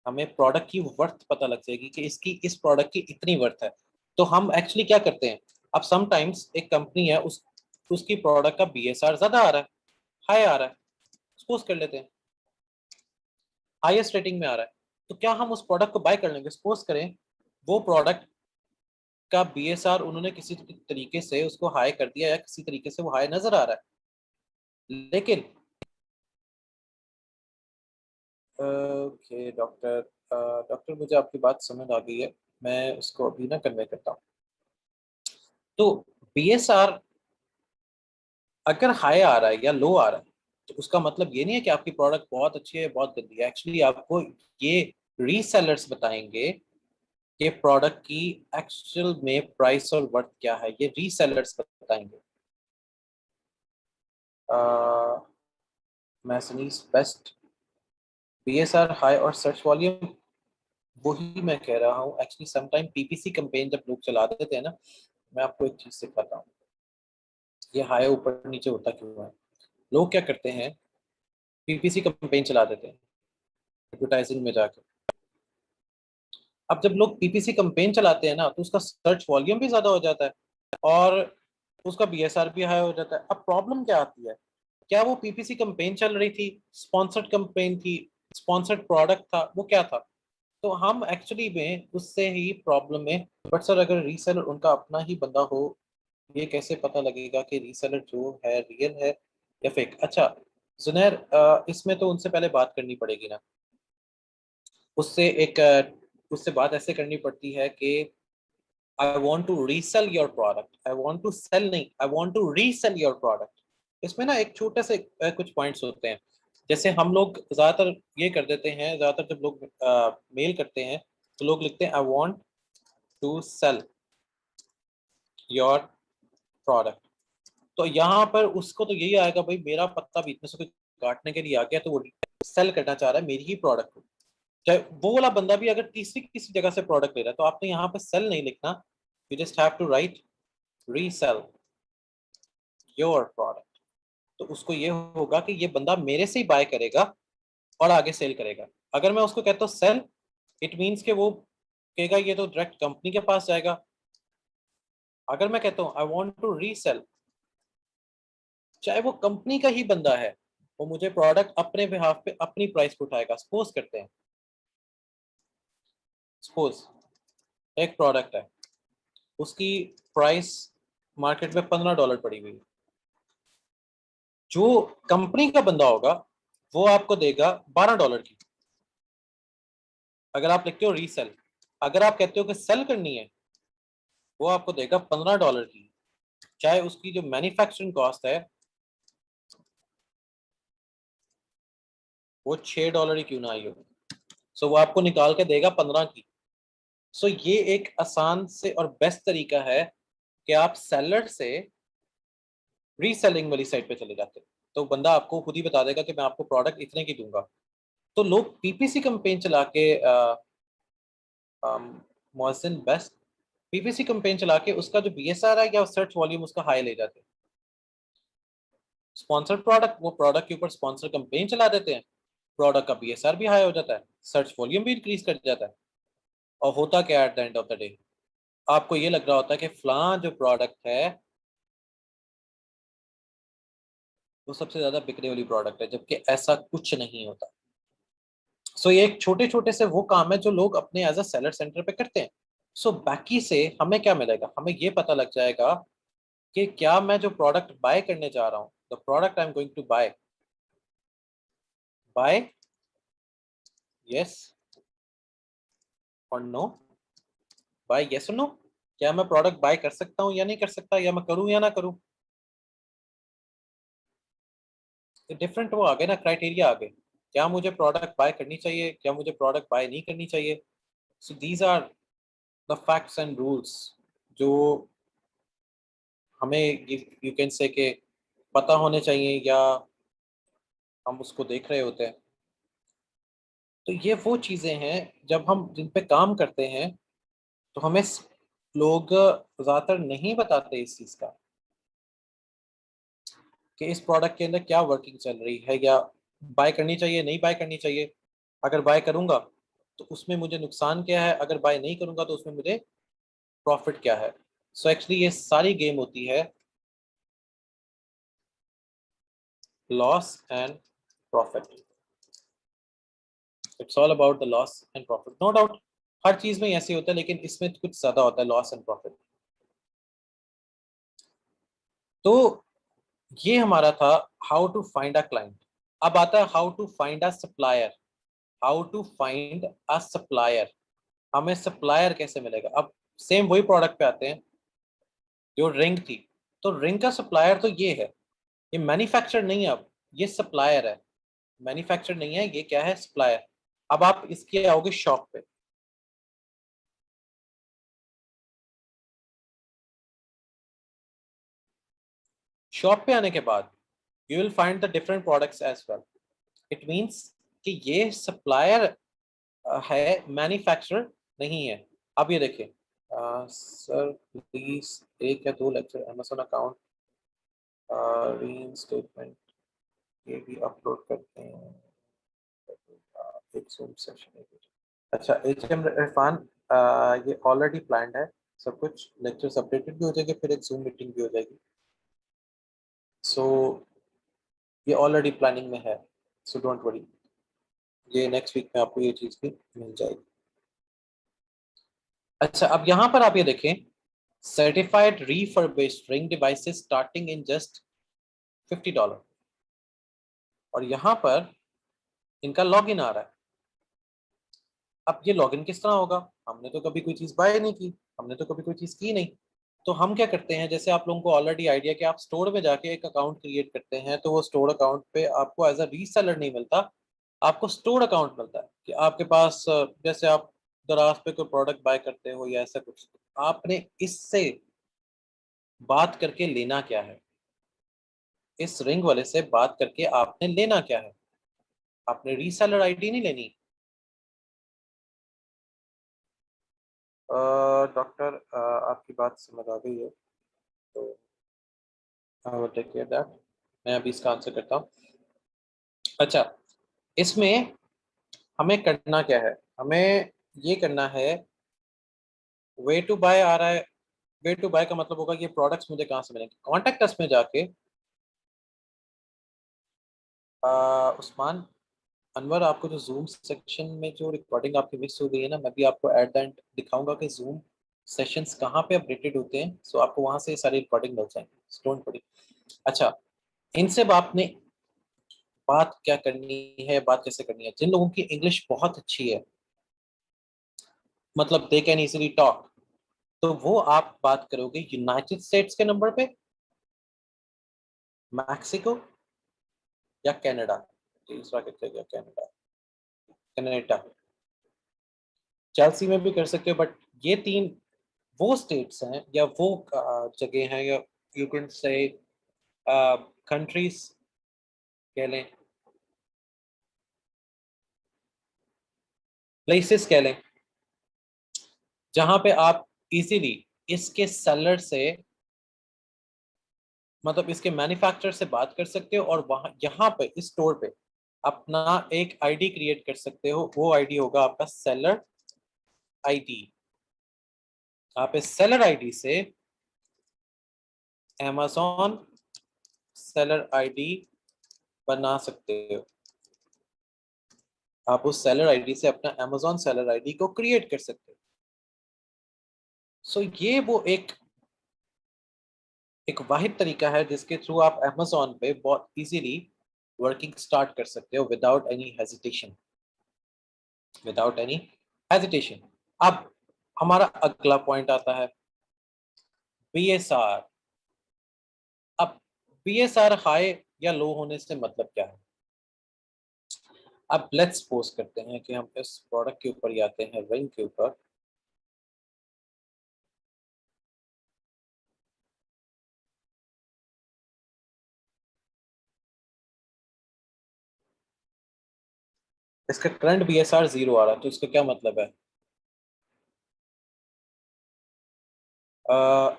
हमें प्रोडक्ट की वर्थ पता लग जाएगी कि इसकी, इस प्रोडक्ट की इतनी वर्थ है। तो हम एक्चुअली क्या करते हैं, अब समटाइम्स एक कंपनी है, उसकी प्रोडक्ट का बीएसआर ज्यादा आ रहा है, हाई आ रहा है, सपोज कर लेते हैं हाईएस्ट रेटिंग में आ रहा है, तो क्या हम उस प्रोडक्ट को बाय कर लेंगे? सपोज करें वो प्रोडक्ट का बीएसआर उन्होंने किसी तरीके से उसको हाई कर दिया या किसी तरीके से वो हाई नजर आ रहा है, लेकिन ओके डॉक्टर, डॉक्टर मुझे आपकी बात समझ आ गई है, मैं उसको अभी ना कन्वे करता हूँ। तो बीएसआर अगर हाई आ रहा है या लो आ रहा है, तो उसका मतलब ये नहीं है कि आपकी प्रोडक्ट बहुत अच्छी है बहुत गंदी है। एक्चुअली आपको ये रीसेलर्स बताएंगे कि प्रोडक्ट की एक्चुअल में प्राइस और वर्थ क्या है, ये रीसेलर्स बताएंगे। मैसनीज बेस्ट बीएसआर हाई और सर्च वॉल्यूम, वही मैं कह रहा हूँ। एक्चुअली समटाइम पीपीसी कैंपेन जब लोग चला देते हैं ना, मैं आपको एक चीज सिखाता हूँ, ये हाई ऊपर नीचे होता क्यों है। लोग क्या करते हैं, पीपीसी कैंपेन चला देते हैं एडवर्टाइजिंग में जाके। अब जब लोग पीपीसी कैंपेन चलाते हैं ना तो उसका सर्च वॉल्यूम भी ज्यादा हो जाता है और उसका बीएसआर भी हाई हो जाता है। अब प्रॉब्लम क्या आती है, क्या वो पीपीसी कैंपेन चल रही थी, स्पॉन्सर्ड कैंपेन थी, स्पॉन्सर्ड प्रोडक्ट था, वो क्या था? तो हम एक्चुअली में उससे ही प्रॉब्लम में। बट सर अगर रीसेलर उनका अपना ही बंदा हो, ये कैसे पता लगेगा कि रीसेलर जो है रियल है या फेक? अच्छा जुनैर, इसमें तो उनसे पहले बात करनी पड़ेगी ना, उससे एक उससे बात ऐसे करनी पड़ती है कि I want to resell your product, I want to sell नहीं, I want to resell your product. इसमें ना एक छोटे से कुछ पॉइंट्स होते हैं। जैसे हम लोग ज्यादातर ये कर देते हैं, ज्यादातर जब लोग मेल करते हैं तो लोग लिखते हैं I want to sell your product. तो यहाँ पर उसको तो यही आएगा, भाई मेरा पत्ता भी इतने से कोई काटने के लिए आ गया तो वो सेल करना चाह रहा है मेरी ही प्रोडक्ट को। चाहे वो वाला बंदा भी अगर तीसरी किसी जगह से प्रोडक्ट ले रहा है तो आपने यहाँ पे सेल नहीं लिखना, you just have to write resell your product. तो उसको ये होगा कि ये बंदा मेरे से ही बाय करेगा और आगे सेल करेगा। अगर मैं उसको कहता हूँ सेल, इट मीन्स कि वो कहेगा ये तो डायरेक्ट कंपनी के पास जाएगा। अगर मैं कहता हूँ आई वांट टू रीसेल, चाहे वो कंपनी का ही बंदा है, वो मुझे प्रोडक्ट अपने बिहाफ पे अपनी प्राइस पे उठाएगा। सपोज करते हैं, सपोज एक प्रोडक्ट है, उसकी प्राइस मार्केट में $15 पड़ी हुई है। जो कंपनी का बंदा होगा वो आपको देगा $12 की, अगर आप लिखते हो रीसेल। अगर आप कहते हो कि सेल करनी है, वो आपको देगा $15 की, चाहे उसकी जो मैन्युफैक्चरिंग कॉस्ट है वो $6 ही क्यों ना आई हो। सो वो आपको निकाल के देगा 15 की। सो ये एक आसान से और बेस्ट तरीका है कि आप सेलर से रीसेलिंग वाली साइड पे चले जाते हैं, तो बंदा आपको खुद ही बता देगा कि मैं आपको प्रोडक्ट इतने की दूंगा। तो लोग पीपीसी कैंपेन चला के मोहसिन बेस्ट पीपीसी कैंपेन चला के उसका जो बीएसआर है या सर्च वॉल्यूम उसका हाई ले जाते हैं। स्पॉन्सर्ड प्रोडक्ट, वो प्रोडक्ट के ऊपर स्पॉन्सर कैंपेन चला देते हैं, प्रोडक्ट का बीएसआर भी हाई हो जाता है, सर्च वॉल्यूम भी इंक्रीज कर जाता है। और होता क्या at the end of the day, आपको ये लग रहा होता है कि फलां जो प्रोडक्ट है वो सबसे ज्यादा बिकने वाली प्रोडक्ट है, जबकि ऐसा कुछ नहीं होता। सो ये एक छोटे छोटे से वो काम है जो लोग अपने एज अ सेलर सेंटर पे करते हैं। सो बाकी से हमें क्या मिलेगा, हमें ये पता लग जाएगा कि क्या मैं जो प्रोडक्ट बाय करने जा रहा हूँ, the product I am going to buy, buy yes और नो, बाय यस और नो, क्या मैं प्रोडक्ट बाय कर सकता हूँ या नहीं कर सकता, या मैं करूँ या ना करूँ। डिफरेंट वो आ गए ना, क्राइटेरिया आ गए, क्या मुझे प्रोडक्ट बाय करनी चाहिए, क्या मुझे प्रोडक्ट बाय नहीं करनी चाहिए। So these are the facts and rules जो हमें यू कैन से के पता होने चाहिए या हम उसको देख रहे होते हैं। तो ये वो चीज़ें हैं जब हम जिन पे काम करते हैं तो हमें लोग ज़्यादातर नहीं बताते इस चीज़ का कि इस प्रोडक्ट के अंदर क्या वर्किंग चल रही है, या बाय करनी चाहिए नहीं बाय करनी चाहिए। अगर बाय करूंगा तो उसमें मुझे नुकसान क्या है, अगर बाय नहीं करूंगा तो उसमें मुझे प्रॉफिट क्या है। सो एक्चुअली ये सारी गेम होती है loss and profit. It's all about the loss and profit, no doubt. हर चीज में ऐसे होता है लेकिन इसमें कुछ ज्यादा होता है लॉस एंड प्रॉफिट। तो ये हमारा था how to find a client. अब आता है how to find a supplier. How to find a supplier, हमें सप्लायर कैसे मिलेगा। अब सेम वही प्रोडक्ट पे आते हैं जो रिंग थी। तो रिंग का सप्लायर तो ये है, ये मैन्युफैक्चर नहीं है, अब ये सप्लायर है। मैन्युफैक्चर नहीं है, ये क्या है, सप्लायर। अब आप इसके आओगे शॉप पे, शॉप पे आने के बाद you will find the different products as well. It means कि ये सप्लायर है, मैन्युफैक्चरर नहीं है। अब ये देखिए, सर प्लीज एक या दो लेक्चर अमेजन अकाउंट रीइंस्टेटमेंट ये भी अपलोड करते हैं, एक Zoom सेशन। अच्छा, HM इरफान, ये ऑलरेडी प्लान्ड है, सब कुछ लेक्चर्स अपडेटेड भी हो जाएंगे, फिर एक Zoom मीटिंग भी हो जाएगी। सो ये ऑलरेडी प्लानिंग में है, सो डोंट वरी, ये नेक्स्ट वीक में आपको ये चीज़ भी मिल जाएगी। अच्छा, अब यहाँ पर आप ये देखें, certified refurbished ring devices starting in just $50, और यहाँ पर इनका लॉगिन आ रहा है। अब ये लॉगिन किस तरह होगा? हमने तो कभी कोई चीज़ बाय नहीं की, हमने तो कभी कोई चीज़ की नहीं। तो हम क्या करते हैं, जैसे आप लोगों को ऑलरेडी आइडिया कि आप स्टोर में जाके एक अकाउंट क्रिएट करते हैं, तो वो स्टोर अकाउंट पे आपको एज अ रीसेलर नहीं मिलता, आपको स्टोर अकाउंट मिलता है कि आपके पास जैसे आप दराज पे कोई प्रोडक्ट बाय करते हो या ऐसा कुछ, आपने इससे बात करके लेना क्या है, इस रिंग वाले से बात करके आपने लेना क्या है, आपने रीसेलर आईडी नहीं लेनी। डॉक्टर, आपकी बात समझ आ गई है, तो I will take care that. मैं अभी इसका आंसर करता हूँ। अच्छा, इसमें हमें करना क्या है, हमें ये करना है, वे टू बाय आ रहा है, वे टू बाय का मतलब होगा कि ये प्रोडक्ट्स मुझे कहाँ से मिलेंगे। कॉन्टेक्ट अस में जाके उस्मान, अनवर, आपको जो जूम सेक्शन में जो रिकॉर्डिंग आपकी मिस हो गई है ना, मैं भी आपको एट द एंड दिखाऊंगा कि जूम सेशंस कहाँ पे अपडेटेड होते हैं, सो आपको वहां से सारी रिकॉर्डिंग मिल जाएंगी, डोंट वरी। अच्छा, इनसे आपने बात क्या करनी है, बात कैसे करनी है, जिन लोगों की इंग्लिश बहुत अच्छी है, मतलब दे कैन इजीली टॉक, तो वो आप बात करोगे यूनाइटेड स्टेट्स के नंबर पे, मैक्सिको या कनाडा, तीसरा कितने गया, कनाडा, कनाडा, चेल्सी में भी कर सकते हो, बट ये तीन वो स्टेट्स हैं या वो जगह हैं, या यू कैन से कंट्रीज कह लें, प्लेसेस कह लें, जहां पे आप इजीली इसके सेलर से, मतलब इसके मैन्युफैक्चरर से बात कर सकते हो, और वहां यहाँ पे इस स्टोर पे अपना एक आईडी क्रिएट कर सकते हो। वो आईडी होगा आपका सेलर आईडी। आप इस सेलर आईडी से amazon सेलर आईडी बना सकते हो, आप उस सेलर आईडी से अपना amazon सेलर आईडी को क्रिएट कर सकते हो। सो ये वो एक वाहिद तरीका है जिसके थ्रू आप amazon पे बहुत इजीली वर्किंग स्टार्ट कर सकते हो without any hesitation, without any hesitation. अब हमारा अगला पॉइंट आता है बीएसआर। अब बीएसआर हाई या लो होने से मतलब क्या है? अब लेट्स सपोज करते हैं कि हम इस प्रोडक्ट के ऊपर ही आते हैं, रिंग के ऊपर। इसका करंट बीएसआर 0 आ रहा है, तो इसका क्या मतलब है? अ,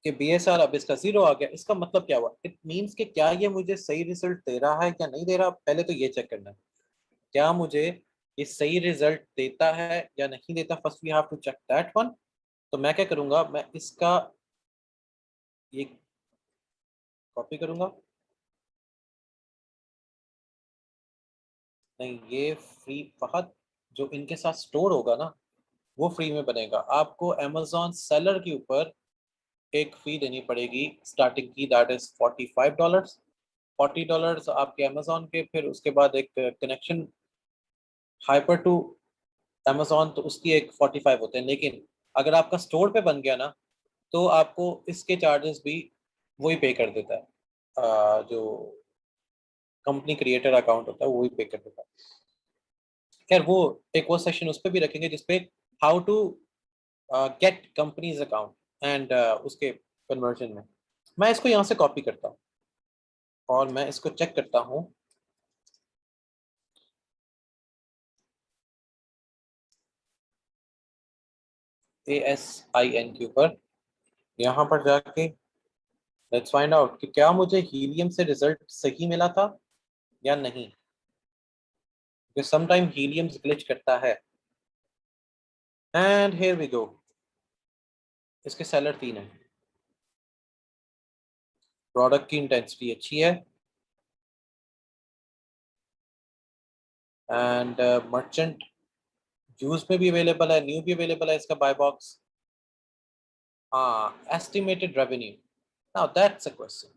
कि बीएसआर अब इसका 0 आ गया, इसका मतलब क्या हुआ? इट मींस कि क्या ये मुझे सही रिजल्ट दे रहा है या नहीं दे रहा, पहले तो ये चेक करना है, क्या मुझे ये सही रिजल्ट देता है या नहीं देता, first we have to check that one. तो मैं क्या करूंगा, मैं इसका ये कॉपी करूंगा, नहीं ये फ्री, फहद जो इनके साथ स्टोर होगा ना वो फ्री में बनेगा। आपको अमेजोन सेलर के ऊपर एक फी देनी पड़ेगी स्टार्टिंग की, दैट इज $45। $40 आपके अमेजोन के, फिर उसके बाद एक कनेक्शन हाइपर टू अमेजोन, तो उसकी एक 45 होते हैं। लेकिन अगर आपका स्टोर पे बन गया ना, तो आपको इसके चार्जेस भी वही पे कर देता है, जो कंपनी क्रिएटर अकाउंट होता है वही पे कर देता है। खैर वो एक वो सेशन उस पर भी रखेंगे जिसपे how to get companies account and उसके कन्वर्जन में। मैं इसको यहाँ से कॉपी करता हूँ और मैं इसको चेक करता हूँ, ASIN के ऊपर, यहाँ पर जाके लेट्स फाइंड आउट कि क्या मुझे हीलियम से रिजल्ट सही मिला था या नहीं, क्योंकि समटाइम हीलियम ग्लिच करता है। एंड हियर वी गो, इसके सेलर 3 है, प्रोडक्ट की इंटेंसिटी अच्छी है, एंड मर्चेंट यूज में भी अवेलेबल है, न्यू भी अवेलेबल है इसका बाय बॉक्स। हाँ, estimated revenue, now that's a question,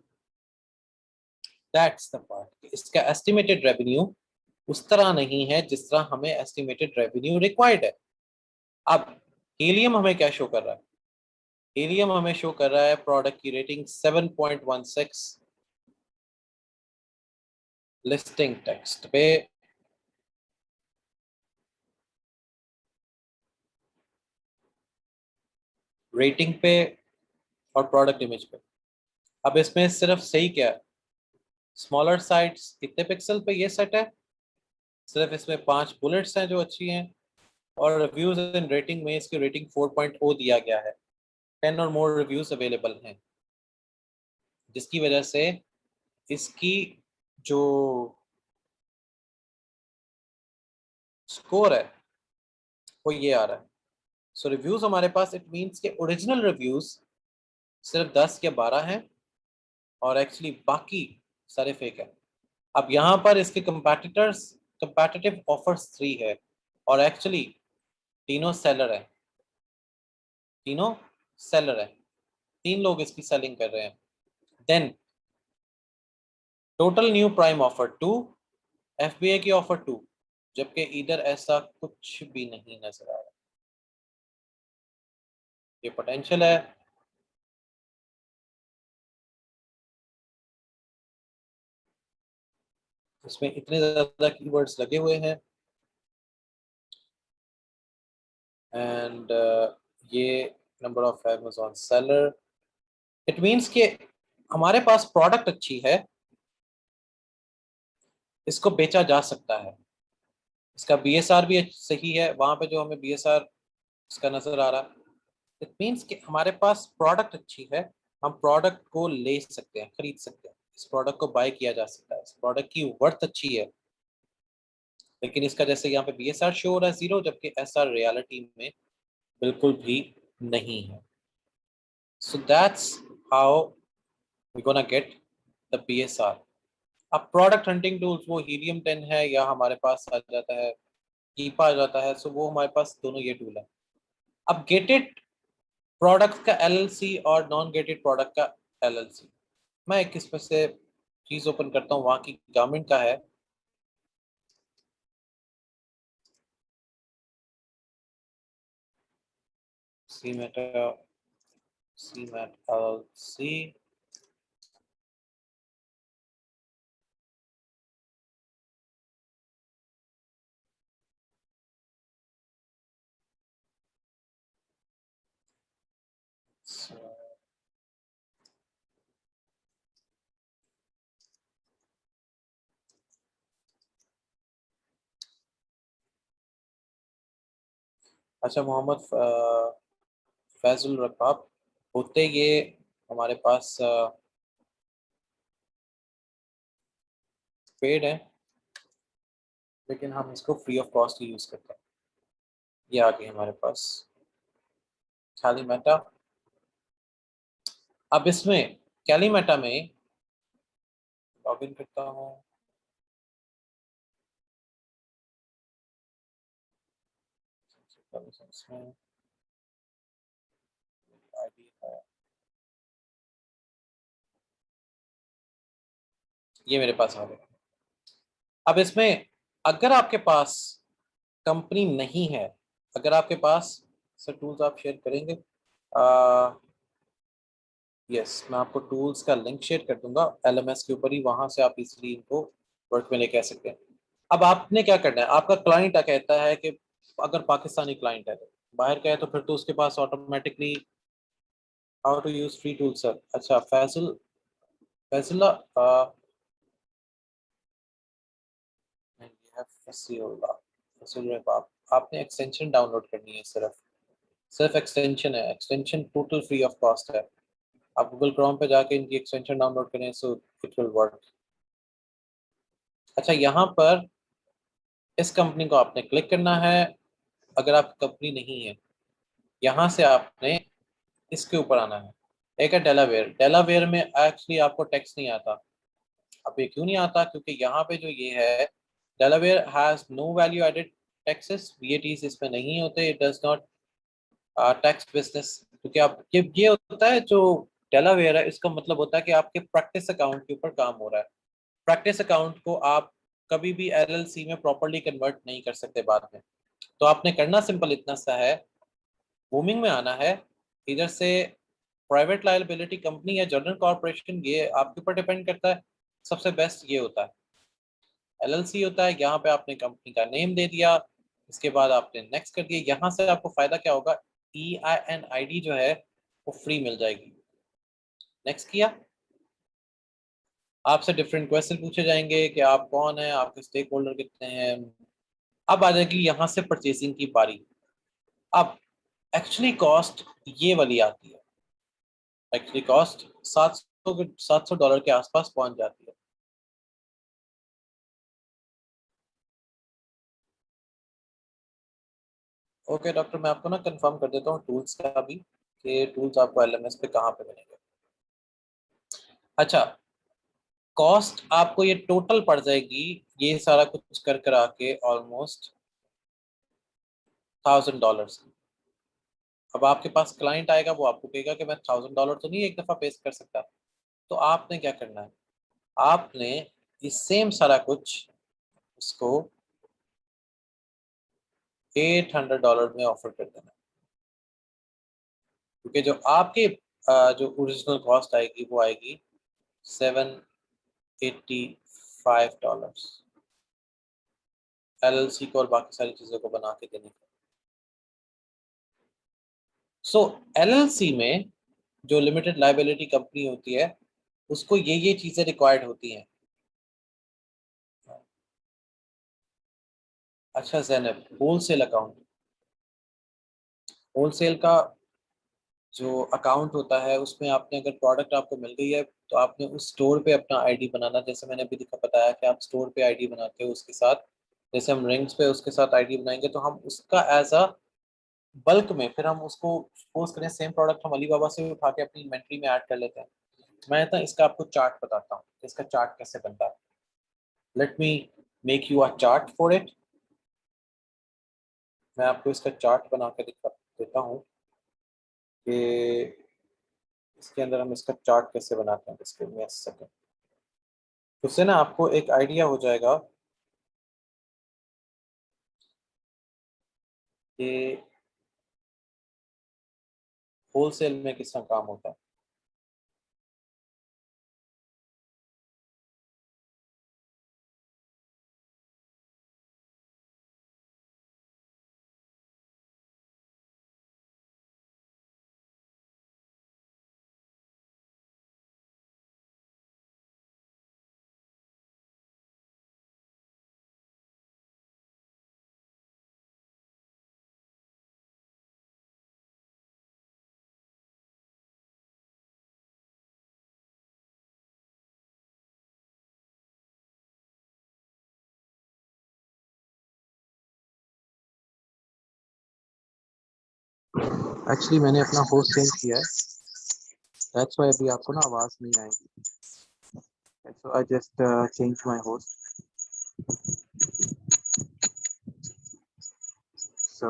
that's the part, इसका एस्टिमेटेड रेवेन्यू उस तरह नहीं है जिस तरह हमें एस्टिमेटेड रेवेन्यू रिक्वायर्ड है। अब हीलियम हमें क्या शो कर रहा है, हीलियम हमें शो कर रहा है प्रोडक्ट की रेटिंग 7.16 लिस्टिंग टेक्स्ट पे, रेटिंग पे और प्रोडक्ट इमेज पे। अब इसमें सिर्फ सही क्या है, स्मॉलर साइट्स कितने पिक्सल पे ये सेट है, सिर्फ इसमें 5 बुलेट्स हैं जो अच्छी हैं, और रिव्यूज एंड रेटिंग में इसकी रेटिंग 4.0 दिया गया है, 10 और मोर रिव्यूज अवेलेबल हैं, जिसकी वजह से इसकी जो स्कोर है वो ये आ रहा है। सो रिव्यूज हमारे पास, इट मींस के ओरिजिनल रिव्यूज सिर्फ 10 या 12 हैं और एक्चुअली बाकी सारे फेक है। अब यहाँ पर इसके कंपेटिटिव ऑफर्स 3 है और एक्चुअली तीनों सेलर है, तीनों सेलर है, 3 लोग इसकी सेलिंग कर रहे हैं। Then total new prime offer 2, FBA की ऑफर 2, जबकि इधर ऐसा कुछ भी नहीं नजर आ रहा। ये पोटेंशियल है, इसमें इतने ज्यादा कीवर्ड्स लगे हुए हैं, एंड ये number of Amazon seller, it means कि हमारे पास प्रोडक्ट अच्छी है, इसको बेचा जा सकता है, इसका बीएसआर भी सही है, वहां पे जो हमें बीएसआर इसका नजर आ रहा है, इट मींस कि हमारे पास प्रोडक्ट अच्छी है, हम प्रोडक्ट को ले सकते हैं, खरीद सकते हैं, इस प्रोडक्ट को बाय किया जा सकता है, इस प्रोडक्ट की वर्थ अच्छी है। लेकिन इसका जैसे यहाँ पे बीएसआर शो हो रहा है 0, जबकि एसआर रियलिटी में बिल्कुल भी नहीं है। So that's how we gonna get the BSR. अब प्रोडक्ट हंटिंग टूल्स वो हीलियम 10 है या हमारे पास आ जाता है कीपा आ जाता है, सो वो हमारे पास दोनों ये टूल है। अब गेटेड प्रोडक्ट का एलएलसी और नॉन गेटेड प्रोडक्ट का एलएलसी, मैं एक इसमें से चीज ओपन करता हूँ, वहां की गवर्नमेंट का है, सीमेट सीमेट एलएलसी, अच्छा मोहम्मद फैजुल रबाब होते ये हमारे पास पेड है, लेकिन हम इसको free of cost he use करते हैं। ये आ गई हमारे पास कैलीमेटा। अब इसमें कैलीमेटा में लॉगिन करता हूँ, इसमें आईडी है, ये मेरे पास आ गया। अब इसमें अगर आपके पास कंपनी नहीं है, अगर आपके पास सर टूल्स आप शेयर करेंगे, यस मैं आपको टूल्स का लिंक शेयर कर दूंगा एलएमएस के ऊपर ही, वहां से आप इजीली इनको वर्क में लेके आ सकते हैं। अब आपने क्या करना है, आपका क्लाइंट क्या कहता है कि अगर पाकिस्तानी क्लाइंट है तो बाहर का है, तो फिर तो उसके पास automatically how to use free tool sir. अच्छा फैजुल्ला आपने एक्सटेंशन डाउनलोड करनी है, सिर्फ सिर्फ एक्सटेंशन है, extension total free of cost है। आप गूगल क्रोम पे जाके इनकी एक्सटेंशन डाउनलोड करें, सो इट विल वर्क। अच्छा, यहाँ पर इस कंपनी को आपने क्लिक करना है। अगर आपकी कंपनी नहीं है, यहाँ से आपने इसके ऊपर आना है। एक है डेलावेयर। डेलावेयर में एक्चुअली आपको टैक्स नहीं आता। अब ये क्यों नहीं आता? क्योंकि यहाँ पे जो ये है, Delaware has no value added taxes, VATs इसमें नहीं होते। It does not tax business. क्योंकि आप ये होता है जो डेलावेयर है, इसका मतलब होता है कि आपके प्रैक्टिस अकाउंट के ऊपर काम हो रहा है। प्रैक्टिस अकाउंट को आप कभी भी एलएलसी में प्रॉपर्ली कन्वर्ट नहीं कर सकते बाद में। तो आपने करना सिंपल इतना सा है, बूमिंग में आना है। इधर से प्राइवेट लायबिलिटी कंपनी या जनरल कॉर्पोरेशन, ये आपके ऊपर डिपेंड करता है। सबसे बेस्ट ये होता है एलएलसी होता है। यहाँ पे आपने कंपनी का नेम दे दिया, इसके बाद आपने नेक्स्ट कर दिया। यहाँ से आपको फायदा क्या होगा, EIN ID जो है वो फ्री मिल जाएगी। नेक्स्ट किया, आपसे डिफरेंट क्वेश्चन पूछे जाएंगे कि आप कौन है, आपके स्टेक होल्डर कितने हैं। अब आ जाएगी यहाँ से परचेसिंग की बारी। अब एक्चुअली कॉस्ट ये वाली आती है। एक्चुअली कॉस्ट 700 $700 के आसपास पहुंच जाती है। ओके डॉक्टर, मैं आपको ना कंफर्म कर देता हूँ टूल्स का भी, कि टूल्स आपको एलएमएस पे कहाँ पे मिलेंगे। अच्छा, कॉस्ट आपको ये टोटल पड़ जाएगी, ये सारा कुछ कर करा के ऑलमोस्ट $1000। अब आपके पास क्लाइंट आएगा, वो आपको कहेगा कि मैं $1000 तो नहीं एक दफा पे कर सकता। तो आपने क्या करना है, आपने ये सेम सारा कुछ उसको $800 में ऑफर कर देना। क्योंकि जो आपके जो ओरिजिनल कॉस्ट आएगी वो आएगी $785 एलएलसी को और बाकी सारी चीजों को बना के देने का। सो एलएलसी में जो लिमिटेड लाइबिलिटी कंपनी होती है, उसको ये चीजें रिक्वायर्ड होती हैं। अच्छा जैनब, होलसेल अकाउंट, होलसेल का जो अकाउंट होता है उसमें आपने अगर प्रोडक्ट आपको मिल गई है, तो आपने उस स्टोर पे अपना आईडी बनाना। जैसे मैंने अभी दिखा बताया कि आप स्टोर पे आईडी बनाते हो उसके साथ। जैसे हम रिंग्स पे उसके साथ आईडी बनाएंगे, तो हम उसका एज अ बल्क में फिर हम उसको सपोज करें सेम प्रोडक्ट हम अलीबाबा से उठा के अपनी इन्वेंट्री में ऐड कर लेते हैं। मैं तो इसका आपको चार्ट बताता हूँ, इसका चार्ट कैसे बनता है। Let me make you a chart for it. मैं आपको इसका चार्ट बना के दिखा देता हूँ कि इसके अंदर हम इसका चार्ट कैसे बनाते हैं। इसके में सेकंड, उससे ना आपको एक आइडिया हो जाएगा कि होलसेल में किस तरह काम होता है। एक्चुअली मैंने अपना होस्ट चेंज किया है, दैट्स व्हाई अभी आपको ना आवाज नहीं आएगी। So I just change my host. So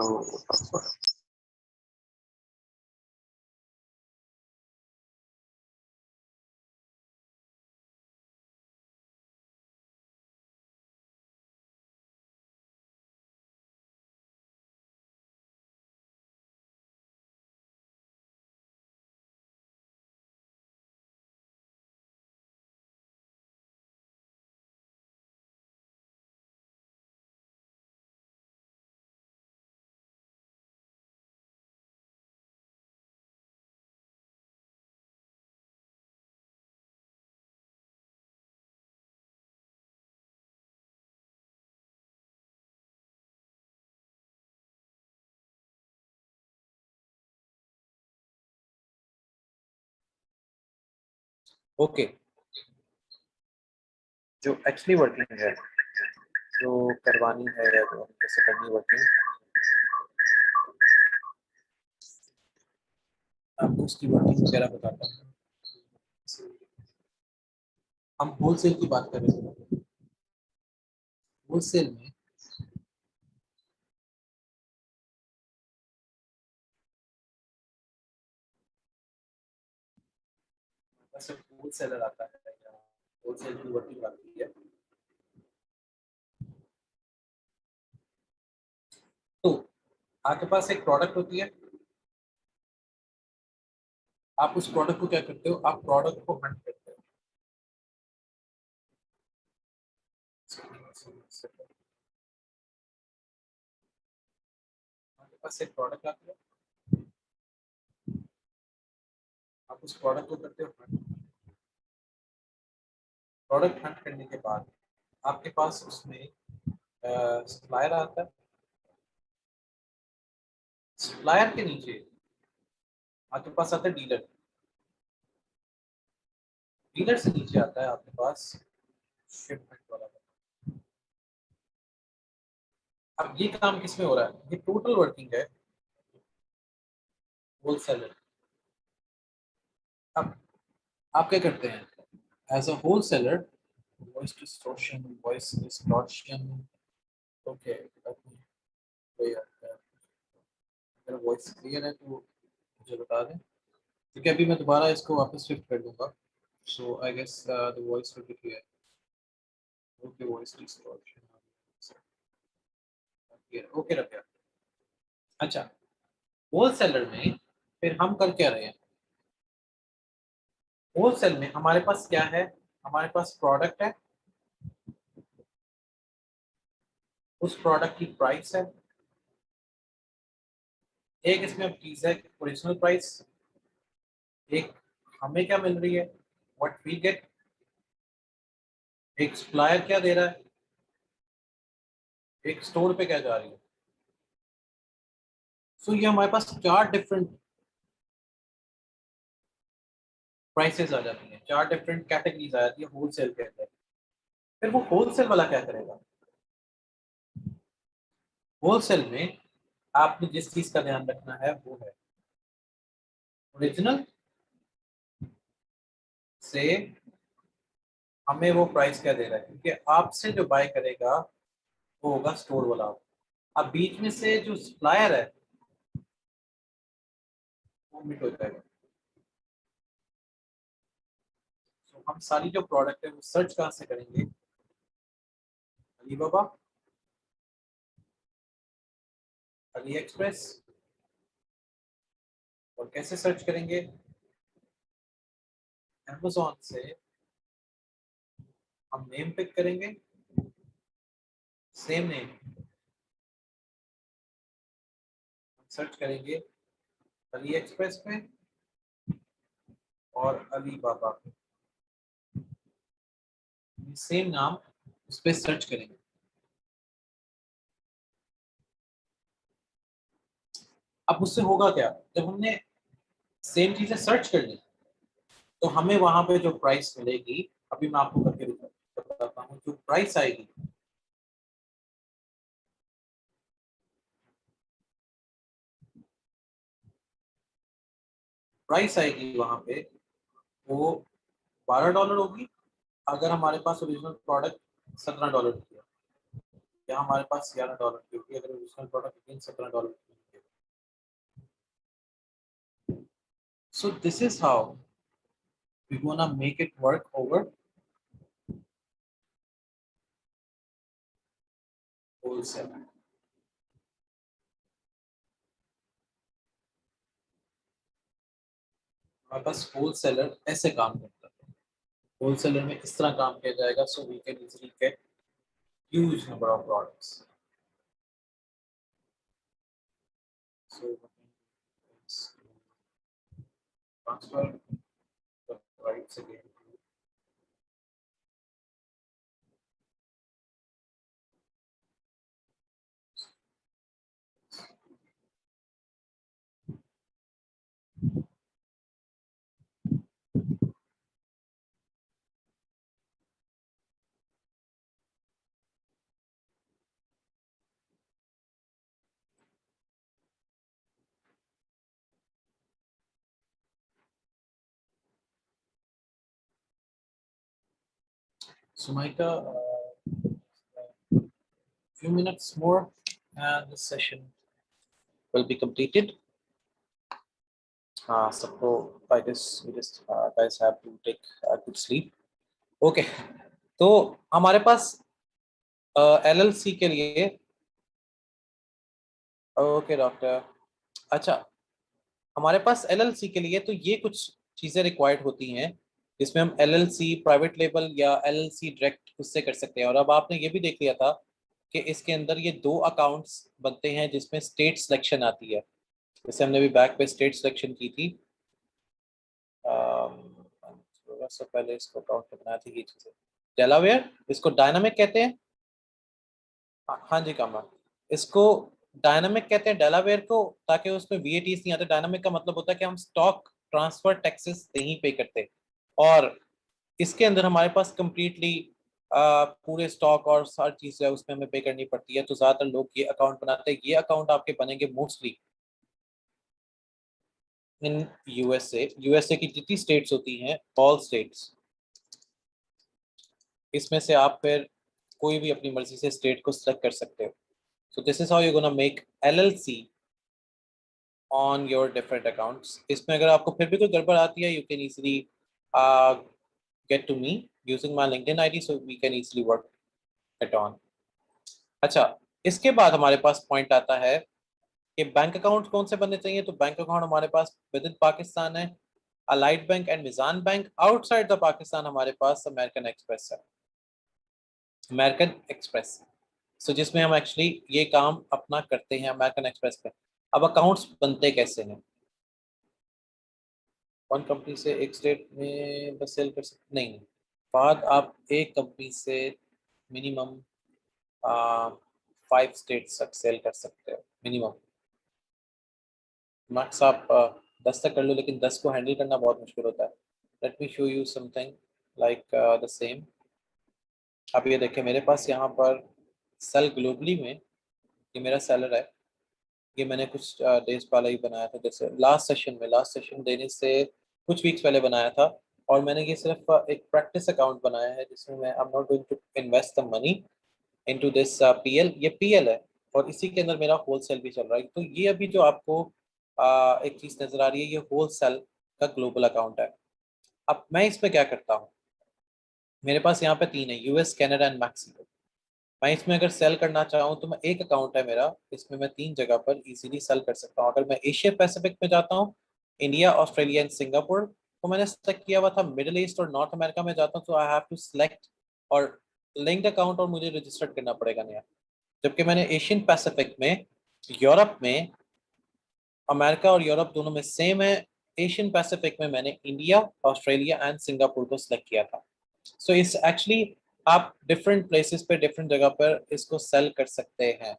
okay, जो एक्चुअली वर्किंग है जो करवानी है या जो जैसे करनी वर्किंग, आपको उसकी वर्किंग वगैरह बताता हूँ। हम होलसेल की बात कर रहे थे। होलसेल में सिर्फ होलसेलर आता है या होलसेल की वर्किंग आती है। तो आपके पास एक प्रोडक्ट होती है, आप उस प्रोडक्ट को क्या करते हो, आप प्रोडक्ट को हंट करते हो। आपके पास एक प्रोडक्ट आती है, आप उस प्रोडक्ट को करते हो हंट। प्रोडक्ट हंट करने के बाद आपके पास उसमें सप्लायर आता है। सप्लायर के नीचे आपके पास आता है डीलर। डीलर से नीचे आता है आपके पास शिपमेंट वाला। अब ये काम किसमें हो रहा है, ये टोटल वर्किंग है होलसेलर। अब आप क्या करते हैं as a wholesaler, voice distortion, voice distortion, okay, अगर वॉइस क्लियर है तो मुझे बता दें, ठीक है। अभी मैं दोबारा इसको वापस शिफ्ट कर दूंगा, so I guess the voice will be clear. Okay, voice distortion okay रख गया। अच्छा, होलसेलर में फिर हम कर क्या रहे हैं, होलसेल में हमारे पास क्या है, हमारे पास प्रोडक्ट है, उस प्रोडक्ट की प्राइस है, एक इसमें चीज है ओरिजिनल प्राइस, एक हमें क्या मिल रही है, व्हाट वी गेट, एक सप्लायर क्या दे रहा है, एक स्टोर पे क्या जा रही है। सो ये हमारे पास चार डिफरेंट प्राइसेस आ जाती हैं, चार डिफरेंट कैटेगरीज आ जाती है होलसेल के अंदर। फिर वो होलसेल वाला क्या करेगा, होलसेल में आपने जिस चीज का ध्यान रखना है वो है ओरिजिनल से हमें वो प्राइस क्या दे रहा है, क्योंकि आपसे जो बाय करेगा वो होगा स्टोर वाला। अब बीच में से जो सप्लायर है वो मिट हो जाएगा। तो हम सारी जो प्रोडक्ट है वो सर्च कहाँ से करेंगे, अलीबाबा, अली एक्सप्रेस, और कैसे सर्च करेंगे, अमेजोन से हम नेम पिक करेंगे, सेम नेम सर्च करेंगे अली एक्सप्रेस पे और अलीबाबा पे, सेम नाम उस पर सर्च करेंगे। अब उससे होगा क्या, जब हमने सेम चीजें सर्च कर ली तो हमें वहां पे जो प्राइस मिलेगी, अभी मैं आपको करके बताता हूँ, जो प्राइस आएगी, प्राइस आएगी वहां पे वो $12 होगी अगर हमारे पास ओरिजिनल प्रोडक्ट $17 की है, या हमारे पास $11 की होगी अगर ओरिजिनल प्रोडक्ट अगेन $17 की है। So this is how we gonna make it work over wholesale। हमारे पास होलसेलर ऐसे काम करता है, होलसेलर में इस तरह काम किया जाएगा, so we can easily get huge number of products। So let's transfer the rights again। Sumaika, few minutes more and the session will be completed. So I guess we just guys have to take a good sleep. Okay. तो हमारे पास LLC के लिए, okay doctor, अच्छा, हमारे पास LLC के लिए तो ये कुछ चीजें रिक्वायर्ड होती हैं जिसमें हम LLC प्राइवेट लेबल या LLC डायरेक्ट उससे कर सकते हैं। और अब आपने ये भी देख लिया था कि इसके अंदर ये 2 अकाउंट्स बनते हैं जिसमें स्टेट सिलेक्शन आती है। जैसे हमने भी बैक पे स्टेट सिलेक्शन की थी, थोड़ा सा पहले इसको अकाउंट पे बनाया था ये चीजें। डेलावेयर, इसको डायनामिक कहते हैं। हाँ जी कामा, इसको डायनामिक कहते हैं डेलावेयर को, ताकि उसमें वीएटीज नहीं आते। डायनामिक का मतलब होता है कि हम स्टॉक ट्रांसफर टैक्सेस नहीं पे करते। और इसके अंदर हमारे पास कंप्लीटली पूरे स्टॉक और सारी चीजें उसमें हमें पे करनी पड़ती है। तो ज्यादातर लोग ये अकाउंट बनाते हैं। ये अकाउंट आपके बनेंगे मोस्टली इन यूएसए की जितनी स्टेट्स होती हैं, ऑल स्टेट्स, इसमें से आप फिर कोई भी अपनी मर्जी से स्टेट को सिलेक्ट कर सकते हो। So this is how you gonna make LLC on your different accounts. इसमें अगर आपको फिर भी कोई गड़बड़ आती है, you can easily get to me using my LinkedIn ID, so we can easily work it on. अच्छा, इसके बाद हमारे पास पॉइंट आता है कि बैंक अकाउंट कौन से बनने चाहिए। तो बैंक अकाउंट हमारे पास विद इन पाकिस्तान है Allied bank and Meezan bank. Outside the Pakistan हमारे पास अमेरिकन एक्सप्रेस है, अमेरिकन एक्सप्रेस। सो जिसमें हम एक्चुअली ये काम अपना करते हैं अमेरिकन एक्सप्रेस पे। अब अकाउंट्स बनते कैसे हैं? वन कंपनी से एक स्टेट में बस सेल कर सकते नहीं। बाद आप एक कंपनी से मिनिमम 5 स्टेट्स तक सेल कर सकते हो मिनिमम। मैक्स आप 10 तक कर लो, लेकिन 10 को हैंडल करना बहुत मुश्किल होता है। Let me show you something like the same. अब ये देखें, मेरे पास यहाँ पर सेल ग्लोबली में ये मेरा सेलर है। ये मैंने कुछ डेज पहले ही बनाया था, जैसे लास्ट सेशन देने से कुछ वीक्स पहले बनाया था। और मैंने ये सिर्फ एक प्रैक्टिस अकाउंट बनाया है जिसमें मैं I am not going to invest the money into this PL। ये PL है और इसी के अंदर मेरा होलसेल भी चल रहा है। तो ये अभी जो आपको एक चीज नजर आ रही है, ये होलसेल का ग्लोबल अकाउंट है। अब मैं इसमें क्या करता हूँ, मेरे पास यहाँ पे 3 है, US, कनाडा एंड मैक्सिको। मैं इसमें अगर सेल करना चाहूँ तो मैं एक अकाउंट है मेरा, इसमें मैं 3 जगह पर इजीली सेल कर सकता हूँ। अगर मैं एशिया पैसिफिक में जाता हूँ, इंडिया, ऑस्ट्रेलिया एंड सिंगापुर, तो मैंने सेलेक्ट किया हुआ था मिडिल ईस्ट और नॉर्थ अमेरिका में जाता हूँ तो आई हैव टू सिलेक्ट और लिंक्ड अकाउंट, और मुझे रजिस्टर्ड करना पड़ेगा नया। जबकि मैंने एशियन पैसिफिक में, यूरोप में, अमेरिका और यूरोप दोनों में सेम है। एशियन पैसिफिक में मैंने इंडिया, ऑस्ट्रेलिया एंड सिंगापुर को सिलेक्ट किया था। सो इस एक्चुअली आप डिफरेंट प्लेसेस पे, डिफरेंट जगह पर इसको सेल कर सकते हैं।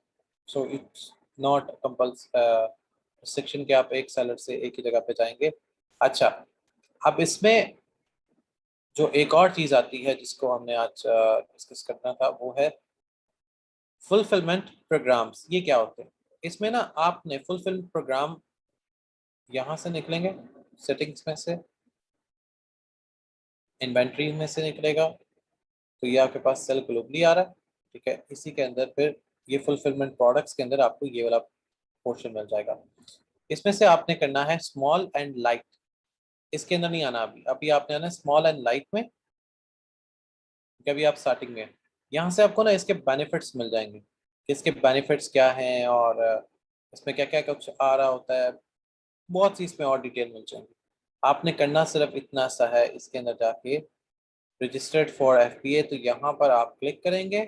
So it's not compels restriction कि आप एक सेलर से एक ही जगह पे जाएंगे। अच्छा, अब इसमें जो एक और चीज आती है जिसको हमने आज डिस्कस करना था, वो है फुलफिलमेंट प्रोग्राम्स। ये क्या होते हैं? इसमें ना आपने फुलफिलमेंट प्रोग्राम यहाँ से निकलेंगे, सेटिंग्स में से, इन्वेंट्री में से निकलेगा। तो ये आपके पास सेल ग्लोबली आ रहा है, ठीक है। इसी के अंदर फिर ये फुलफिलमेंट प्रोडक्ट्स के अंदर आपको ये वाला पोर्शन मिल जाएगा। इसमें से आपने करना है स्मॉल एंड लाइट। इसके अंदर नहीं आना अभी, अभी आपने आना है स्मॉल एंड लाइट में। अभी आप स्टार्टिंग में, यहाँ से आपको ना इसके बेनिफिट्स मिल जाएंगे कि इसके बेनिफिट्स क्या हैं और इसमें क्या क्या कुछ आ रहा होता है। बहुत सी इसमें और डिटेल मिल जाएंगी। आपने करना सिर्फ इतना सा है, इसके अंदर जाके रजिस्टर्ड फॉर FBA, तो यहाँ पर आप क्लिक करेंगे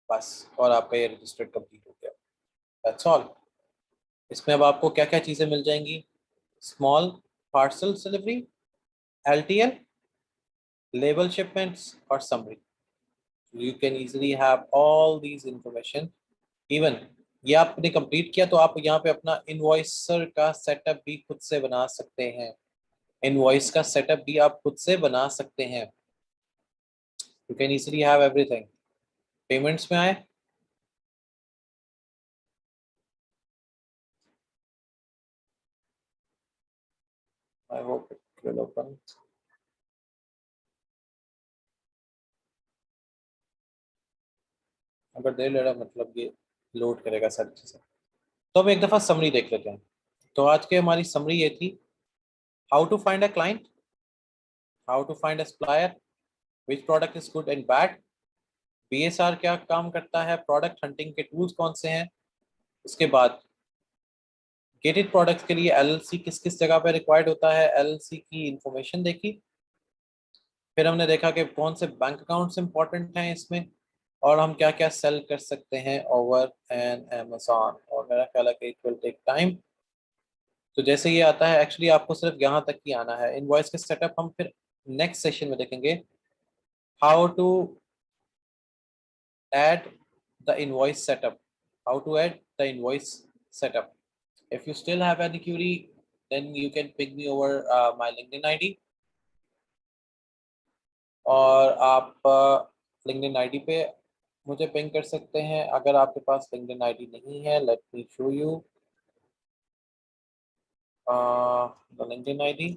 बस, और आपका ये रजिस्टर्ड कंप्लीट हो गया। That's all. इसमें अब आपको क्या क्या चीज़ें मिल जाएंगी? Small parcel delivery, LTL, label shipments और समरी। You can easily have all these information. Even ये आपने कंप्लीट किया तो आप यहाँ पे अपना इनवॉइसर का सेटअप भी खुद से बना सकते हैं। इनवॉइस का सेटअप भी आप खुद से बना सकते हैं। You can easily have everything. Payments में आए, आई होप will open. अगर देर ले रहा मतलब ये लोड करेगा सारी चीजें। तो अब एक दफा समरी देख लेते हैं। तो आज की हमारी समरी ये थी, how to find a client, how to find a supplier, which product is good and bad, BSR क्या काम करता है, प्रोडक्ट हंटिंग के टूल्स कौन से हैं, उसके बाद गेटेड प्रोडक्ट्स के लिए एलएलसी किस किस जगह पे रिक्वायर्ड होता है, एलएलसी की इंफॉर्मेशन देखी। फिर हमने देखा कि कौन से बैंक अकाउंट्स इंपॉर्टेंट हैं इसमें, और हम क्या क्या सेल कर सकते हैं ओवर एन अमेजोन। और मेरा ख्याल है कि इट विल टेक टाइम। तो जैसे ये आता है, एक्चुअली आपको सिर्फ यहाँ तक ही आना है। इनवॉइस के सेटअप हम फिर नेक्स्ट सेशन में देखेंगे, how to add the invoice setup, how to add the invoice setup. If you still have any query, then you can ping me over my LinkedIn ID, और आप LinkedIn ID पे मुझे ping कर सकते हैं। अगर आपके पास LinkedIn ID नहीं है, let me show you the LinkedIn ID।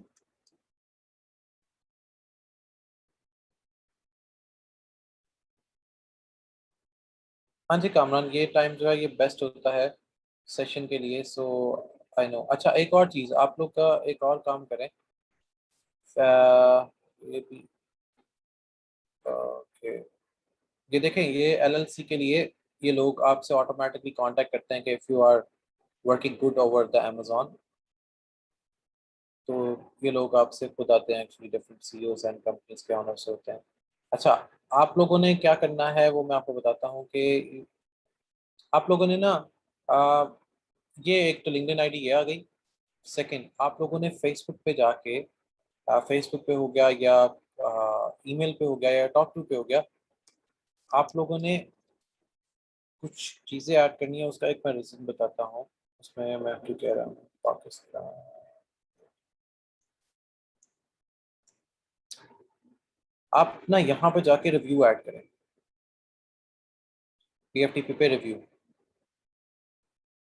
हाँ जी कामरान, ये टाइम जो है ये बेस्ट होता है सेशन के लिए, सो आई नो। अच्छा, एक और चीज़ आप लोग का, एक और काम करें, ये भी ओके। ये देखें, ये एलएलसी के लिए ये लोग आपसे ऑटोमेटिकली कांटेक्ट करते हैं कि if you are working good over the Amazon, तो ये लोग आपसे खुद आते हैं। Actually different CEOs and companies के ऑनर्स होते हैं। अच्छा, आप लोगों ने क्या करना है वो मैं आपको बताता हूँ कि आप लोगों ने ना आ, ये एक तो लिंक्डइन आईडी ये आ गई। सेकंड, आप लोगों ने फेसबुक पे जाके, फेसबुक पे हो गया या ईमेल पे हो गया या टॉक टू पे हो गया, आप लोगों ने कुछ चीज़ें ऐड करनी है। उसका एक मैं रीज़न बताता हूँ। उसमें मैं क्यों कह रहा हूँ पाकिस्तान, आप ना यहाँ पे जाके रिव्यू ऐड करें, पीएफटीपी पे रिव्यू।